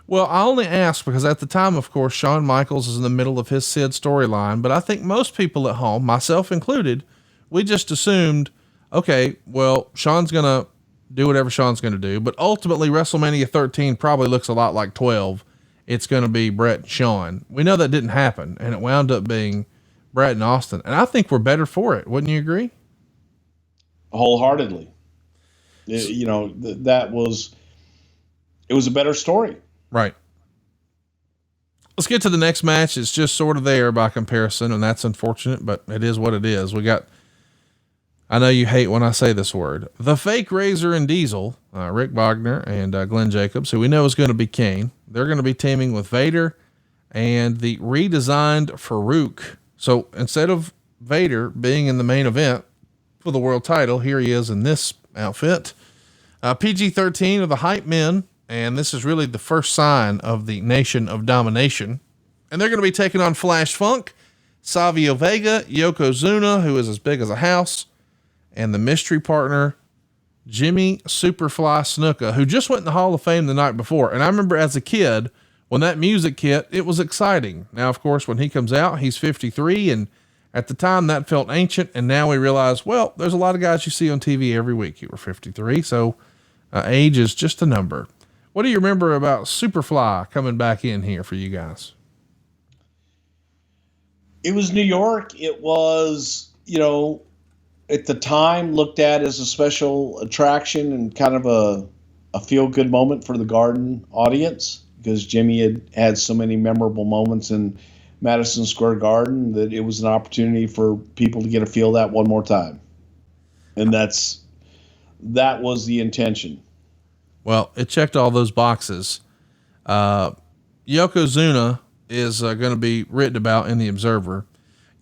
Well, I only ask because at the time, of course, Shawn Michaels is in the middle of his Sid storyline, but I think most people at home, myself included, we just assumed, okay, well, Shawn's going to do whatever Shawn's going to do, but ultimately WrestleMania 13 probably looks a lot like 12. It's going to be Bret and Shawn. We know that didn't happen, and it wound up being Bret and Austin. And I think we're better for it. Wouldn't you agree? Wholeheartedly. It was a better story. Right. Let's get to the next match. It's just sort of there by comparison, and that's unfortunate, but it is what it is. I know you hate when I say this word, the fake Razor and Diesel, Rick Wagner and Glenn Jacobs, who we know is going to be Kane. They're going to be teaming with Vader and the redesigned Farouk. So instead of Vader being in the main event for the world title, here he is in this outfit. PG-13 are the hype men, and this is really the first sign of the Nation of Domination. And they're going to be taking on Flash Funk, Savio Vega, Yokozuna, who is as big as a house, and the mystery partner, Jimmy Superfly Snuka, who just went in the Hall of Fame the night before. And I remember as a kid, when that music hit, it was exciting. Now, of course, when he comes out, he's 53. And at the time that felt ancient. And now we realize, well, there's a lot of guys you see on TV every week who were 53. So age is just a number. What do you remember about Superfly coming back in here for you guys? It was New York. It was, at the time looked at as a special attraction and kind of a feel-good moment for the Garden audience, because Jimmy had so many memorable moments in Madison Square Garden that it was an opportunity for people to get a feel that one more time. And that was the intention. Well, it checked all those boxes. Yokozuna is going to be written about in the Observer.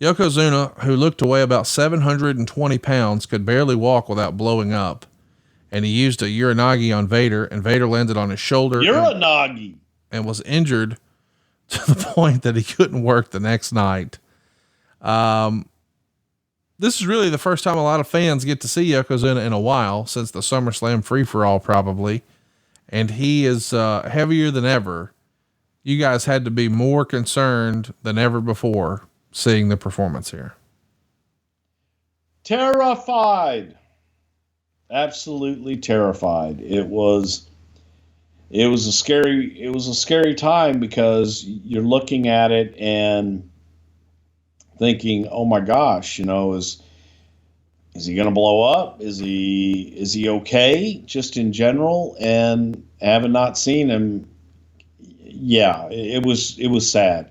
Yokozuna, who looked to weigh about 720 pounds, could barely walk without blowing up. And he used a Uranagi on Vader, and Vader landed on his shoulder. Uranagi! And was injured to the point that he couldn't work the next night. This is really the first time a lot of fans get to see Yokozuna in a while, since the SummerSlam free-for-all probably. And he is heavier than ever. You guys had to be more concerned than ever before seeing the performance here. Terrified. Absolutely terrified. It was a scary time, because you're looking at it and thinking, oh my gosh, is he going to blow up? Is he okay just in general? And having not seen him, yeah, it was sad.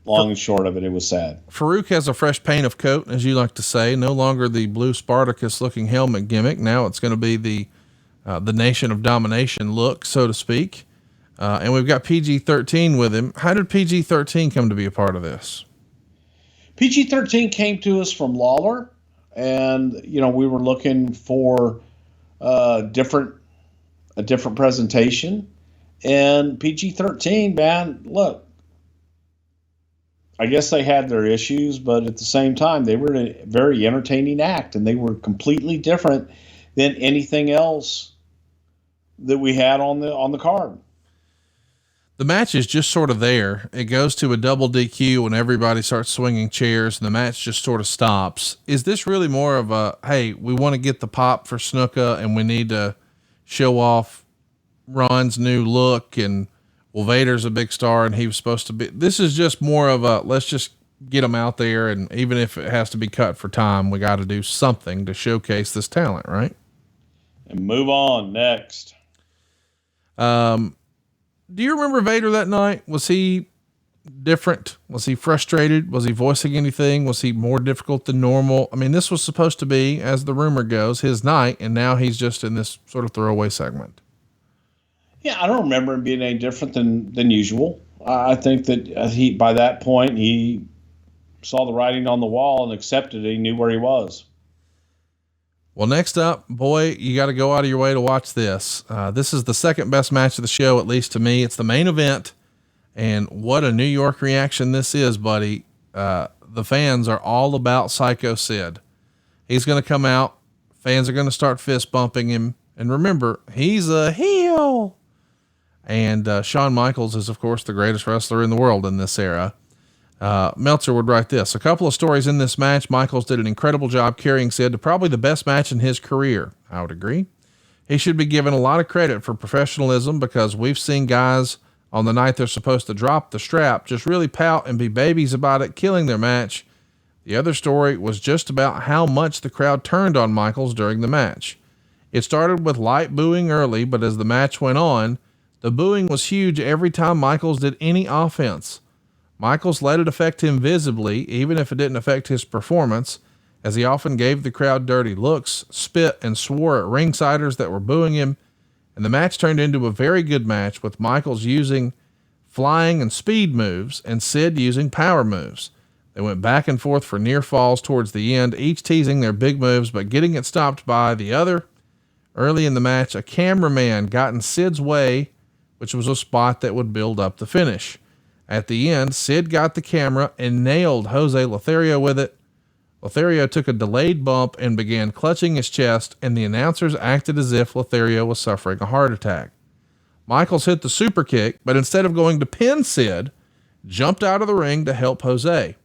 Long and short of it, it was sad. Farouk has a fresh paint of coat, as you like to say, no longer the blue Spartacus looking helmet gimmick. Now it's going to be the Nation of Domination look, so to speak. And we've got PG-13 with him. How did PG-13 come to be a part of this? PG-13 came to us from Lawler, and we were looking for a different presentation. And PG-13, man, look, I guess they had their issues, but at the same time, they were a very entertaining act, and they were completely different than anything else that we had on the card. The match is just sort of there. It goes to a double DQ when everybody starts swinging chairs and the match just sort of stops. Is this really more of a, hey, we want to get the pop for Snuka and we need to show off Ron's new look, and well, Vader's a big star and he was supposed to be, this is just more of a, let's just get them out there. And even if it has to be cut for time, we got to do something to showcase this talent, right? And move on next. Do you remember Vader that night? Was he different? Was he frustrated? Was he voicing anything? Was he more difficult than normal? I mean, this was supposed to be, as the rumor goes, his night, and now he's just in this sort of throwaway segment. Yeah, I don't remember him being any different than usual. I think that by that point, he saw the writing on the wall and accepted it. He knew where he was. Well, next up, boy, you got to go out of your way to watch this. This is the second best match of the show, at least to me. It's the main event, and what a New York reaction this is, buddy. The fans are all about Psycho Sid. He's going to come out. Fans are going to start fist bumping him. And remember, he's a heel. And Shawn Michaels is, of course, the greatest wrestler in the world in this era. Meltzer would write this: a couple of stories in this match. Michaels did an incredible job carrying Sid to probably the best match in his career. I would agree. He should be given a lot of credit for professionalism, because we've seen guys on the night they're supposed to drop the strap just really pout and be babies about it, killing their match. The other story was just about how much the crowd turned on Michaels during the match. It started with light booing early, but as the match went on, the booing was huge every time Michaels did any offense. Michaels let it affect him visibly, even if it didn't affect his performance, as he often gave the crowd dirty looks, spit, and swore at ringsiders that were booing him, and the match turned into a very good match, with Michaels using flying and speed moves and Sid using power moves. They went back and forth for near falls towards the end, each teasing their big moves but getting it stopped by the other. Early in the match, a cameraman got in Sid's way, which was a spot that would build up the finish. At the end, Sid got the camera and nailed Jose Lothario with it. Lothario took a delayed bump and began clutching his chest, and the announcers acted as if Lothario was suffering a heart attack. Michaels hit the super kick, but instead of going to pin Sid, jumped out of the ring to help Jose.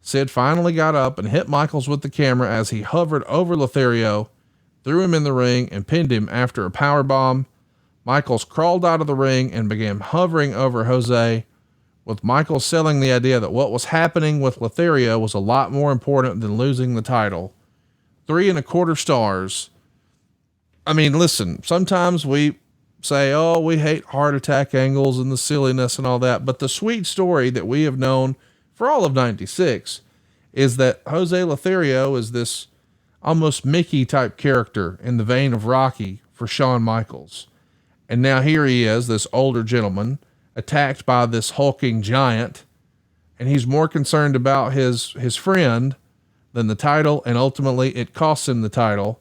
Sid finally got up and hit Michaels with the camera as he hovered over Lothario, threw him in the ring, and pinned him after a power bomb. Michaels crawled out of the ring and began hovering over Jose, with Michaels selling the idea that what was happening with Lothario was a lot more important than losing the title. 3.25 stars. I mean, listen, sometimes we say, oh, we hate heart attack angles and the silliness and all that, but the sweet story that we have known for all of 96 is that Jose Lothario is this almost Mickey type character in the vein of Rocky for Shawn Michaels. And now here he is, this older gentleman, attacked by this hulking giant, and he's more concerned about his friend than the title, and ultimately it costs him the title.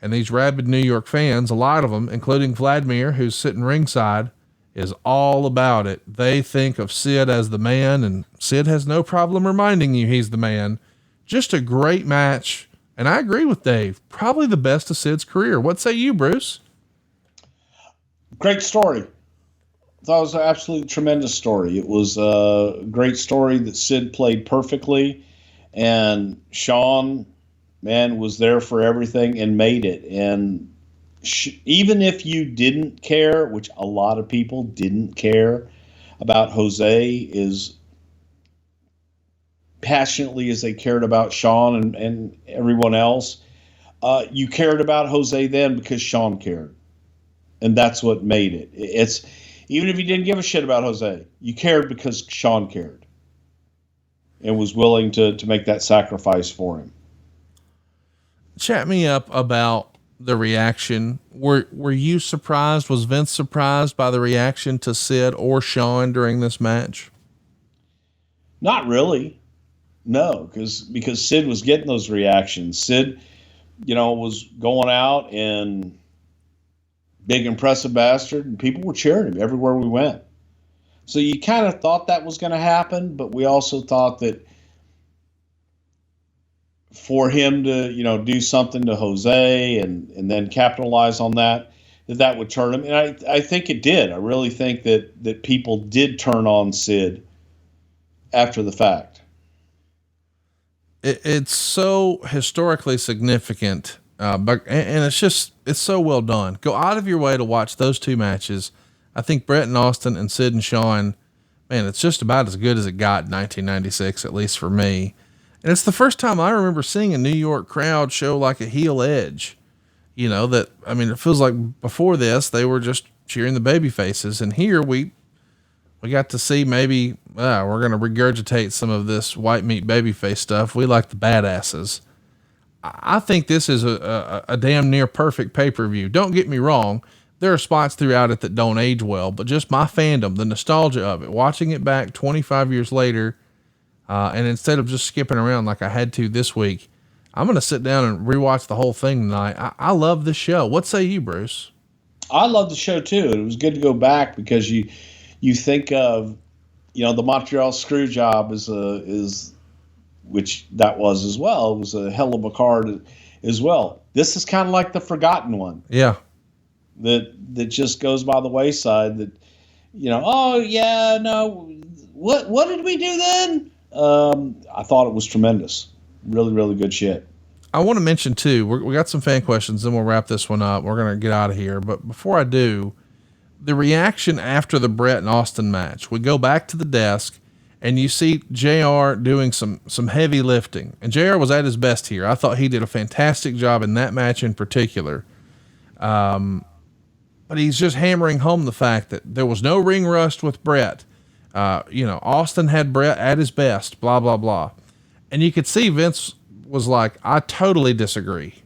And these rabid New York fans, a lot of them, including Vladimir, who's sitting ringside, is all about it. They think of Sid as the man, and Sid has no problem reminding you he's the man. Just a great match. And I agree with Dave. Probably the best of Sid's career. What say you, Bruce? Great story. I thought it was an absolutely tremendous story. It was a great story that Sid played perfectly, and Shawn, man, was there for everything and made it. And even if you didn't care, which a lot of people didn't care about Jose as passionately as they cared about Shawn and everyone else, you cared about Jose then because Shawn cared. And that's what made it. It's even if you didn't give a shit about Jose, you cared because Shawn cared and was willing to make that sacrifice for him. Chat me up about the reaction. Were you surprised? Was Vince surprised by the reaction to Sid or Shawn during this match? Not really. No, because Sid was getting those reactions. Sid, was going out and big impressive bastard, and people were cheering him everywhere we went. So you kind of thought that was going to happen, but we also thought that for him to, do something to Jose and then capitalize on that would turn him. And I think it did. I really think that people did turn on Sid after the fact. It's so historically significant, but it's so well done. Go out of your way to watch those two matches. I think Bret and Austin and Sid and Shawn, man, it's just about as good as it got in 1996, at least for me. And it's the first time I remember seeing a New York crowd show like a heel edge. It feels like before this, they were just cheering the baby faces. And here we got to see maybe, we're going to regurgitate some of this white meat babyface stuff. We like the badasses. I think this is a damn near perfect pay-per-view. Don't get me wrong. There are spots throughout it that don't age well, but just my fandom, the nostalgia of it, watching it back 25 years later, and instead of just skipping around like I had to this week, I'm going to sit down and rewatch the whole thing tonight. I love this show. What say you, Bruce? I love the show too. It was good to go back because you think of, the Montreal Screwjob which that was as well. It was a hell of a card as well. This is kind of like the forgotten one. Yeah. That just goes by the wayside that, oh yeah, no, what did we do then? I thought it was tremendous. Really, really good shit. I want to mention too, we got some fan questions, then we'll wrap this one up. We're going to get out of here. But before I do, the reaction after the Bret and Austin match, we go back to the desk and you see JR doing some heavy lifting, and JR was at his best here. I thought he did a fantastic job in that match in particular. But he's just hammering home the fact that there was no ring rust with Bret. Austin had Bret at his best, blah, blah, blah. And you could see Vince was like, I totally disagree.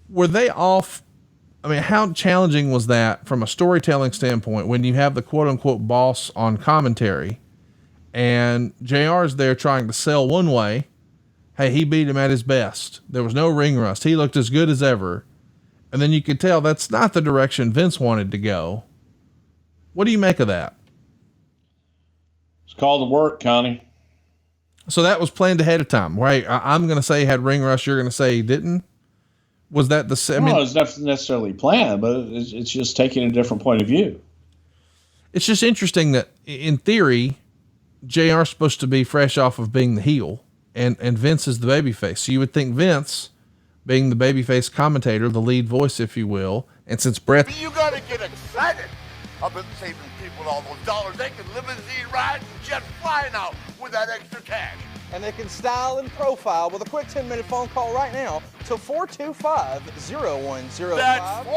Were they off? I mean, how challenging was that from a storytelling standpoint when you have the quote unquote boss on commentary and JR's there trying to sell one way? Hey, he beat him at his best. There was no ring rust. He looked as good as ever. And then you could tell that's not the direction Vince wanted to go. What do you make of that? It's called the work, Connie. So that was planned ahead of time, right? I'm going to say he had ring rust. You're going to say he didn't. Was that the same? No, it's not necessarily planned, but it's just taking a different point of view. It's just interesting that in theory, JR's supposed to be fresh off of being the heel and Vince is the babyface. So you would think Vince, being the babyface commentator, the lead voice, if you will, and since Bret... You gotta get excited about saving people all those dollars. They can limousine ride and jet fly now with that extra cash. And they can style and profile with a quick 10-minute phone call right now to 425-0105. That's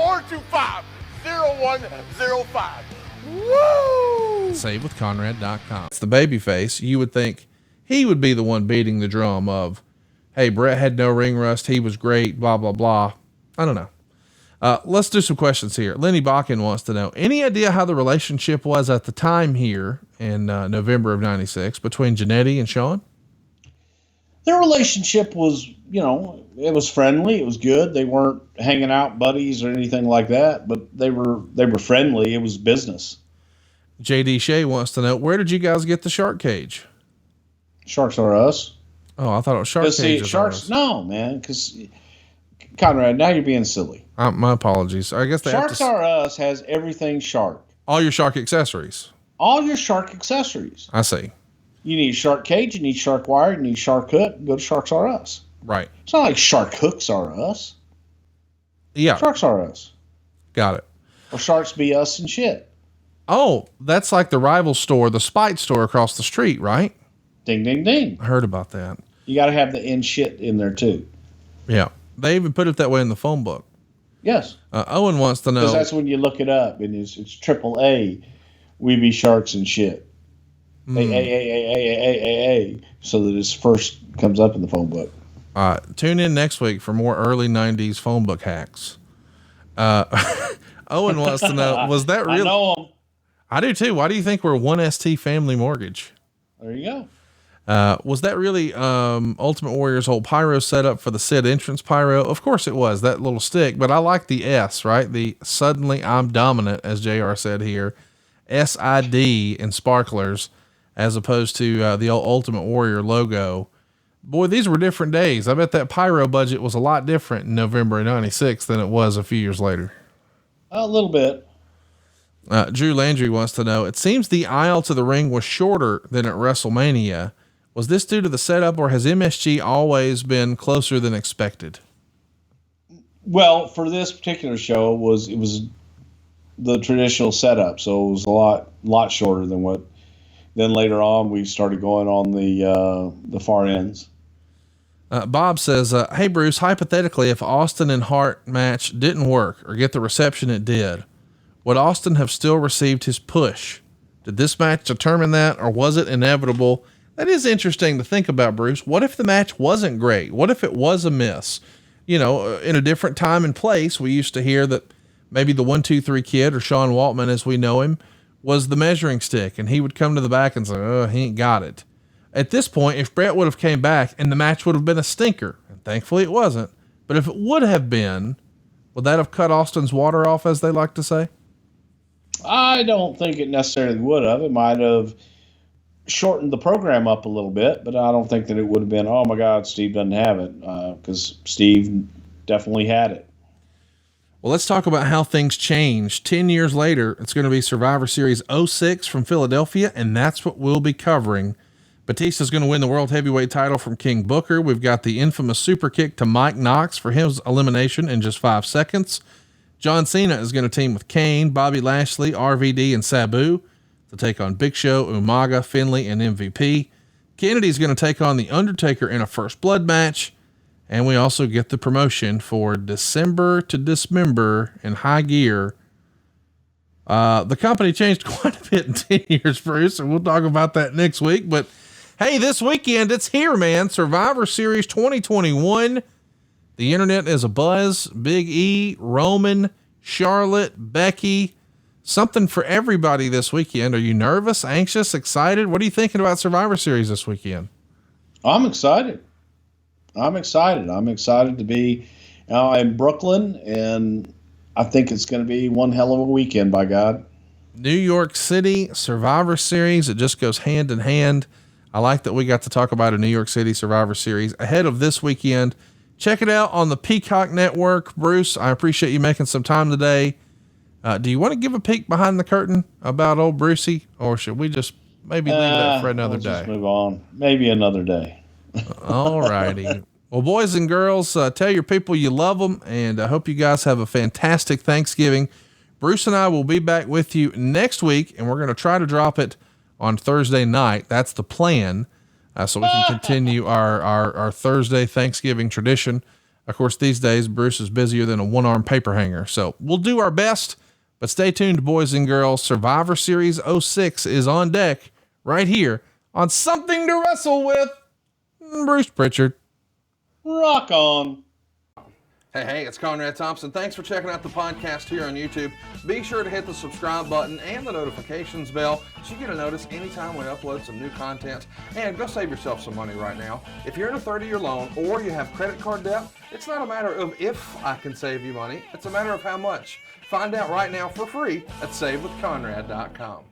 425-0105. Woo! Save with Conrad.com. It's the babyface. You would think he would be the one beating the drum of, hey, Bret had no ring rust. He was great, blah, blah, blah. I don't know. Let's do some questions here. Lenny Bakken wants to know, any idea how the relationship was at the time here in November of 96 between Jannetty and Shawn? Their relationship was, it was friendly. It was good. They weren't hanging out buddies or anything like that, but they were friendly. It was business. JD Shea wants to know, where did you guys get the shark cage? Sharks are us. Oh, I thought it was shark cage. Sharks, no, man, because Conrad, now you're being silly. My apologies. I guess they Sharks Are Us has everything shark. all your shark accessories. All your shark accessories. I see. You need shark cage, you need shark wire, you need shark hook. Go to Sharks Are Us. Right. It's not like shark hooks are us. Yeah. Sharks are us. Got it. Or sharks be us and shit. Oh, that's like the rival store, the Spite store across the street, right? Ding, ding, ding. I heard about that. You got to have the end shit in there too. Yeah. They even put it that way in the phone book. Yes. Owen wants to know. Because that's when you look it up and it's AAA. We be sharks and shit. A. So that his first comes up in the phone book. Tune in next week for more early 90s phone book hacks. Owen wants to know, was that real? I know him. I do too. Why do you think we're 1ST Family Mortgage? There you go. Was that really Ultimate Warrior's old pyro setup for the Sid entrance pyro? Of course it was, that little stick, but I like the S, right? The suddenly I'm dominant, as JR said here. SID in sparklers, as opposed to the old Ultimate Warrior logo. Boy, these were different days. I bet that pyro budget was a lot different in November of 96 than it was a few years later. A little bit. Drew Landry wants to know, it seems the aisle to the ring was shorter than at WrestleMania. Was this due to the setup, or has MSG always been closer than expected? Well, for this particular show, it was the traditional setup, so it was a lot shorter than what. Then later on, we started going on the far ends. Bob says, hey, Bruce, hypothetically, if Austin and Hart match didn't work or get the reception it did, would Austin have still received his push? Did this match determine that, or was it inevitable? That is interesting to think about, Bruce. What if the match wasn't great? What if it was a miss? You know, in a different time and place, we used to hear that maybe the 1, 2, 3 kid, or Sean Waltman as we know him, was the measuring stick, and he would come to the back and say, oh, he ain't got it. At this point, if Bret would have came back and the match would have been a stinker, and thankfully it wasn't, but if it would have been, would that have cut Austin's water off, as they like to say? I don't think it necessarily would have. It might have shortened the program up a little bit, but I don't think that it would have been, oh my God, Steve doesn't have it, because Steve definitely had it. Well, let's talk about how things changed. 10 years later, it's going to be Survivor Series 06 from Philadelphia, and that's what we'll be covering. Batista's going to win the World Heavyweight title from King Booker. We've got the infamous super kick to Mike Knox for his elimination in just 5 seconds. John Cena is going to team with Kane, Bobby Lashley, RVD, and Sabu to take on Big Show, Umaga, Finlay, and MVP. Kennedy's going to take on The Undertaker in a First Blood match. And we also get the promotion for December to Dismember in High Gear. The company changed quite a bit in 10 years, Bruce, and we'll talk about that next week. But hey, this weekend, it's here, man. Survivor Series 2021. The internet is abuzz. Big E, Roman, Charlotte, Becky. Something for everybody this weekend. Are you nervous, anxious, excited? What are you thinking about Survivor Series this weekend? I'm excited. I'm excited to be in Brooklyn, and I think it's going to be one hell of a weekend, by God. New York City Survivor Series. It just goes hand in hand. I like that we got to talk about a New York City Survivor Series ahead of this weekend. Check it out on the Peacock Network. Bruce, I appreciate you making some time today. Do you want to give a peek behind the curtain about old Brucey, or should we just maybe leave that for another day? Just move on. Maybe another day. All righty. Well, boys and girls, tell your people you love them, and I hope you guys have a fantastic Thanksgiving. Bruce and I will be back with you next week, and we're going to try to drop it on Thursday night. That's the plan, so we can continue our Thursday Thanksgiving tradition. Of course, these days, Bruce is busier than a one-arm paper hanger, so we'll do our best, but stay tuned, boys and girls. Survivor Series 06 is on deck right here on Something to Wrestle with Bruce Prichard. Rock on. Hey, it's Conrad Thompson. Thanks for checking out the podcast here on YouTube. Be sure to hit the subscribe button and the notifications bell so you get a notice anytime we upload some new content. And go save yourself some money right now. If you're in a 30-year loan or you have credit card debt, it's not a matter of if I can save you money. It's a matter of how much. Find out right now for free at SaveWithConrad.com.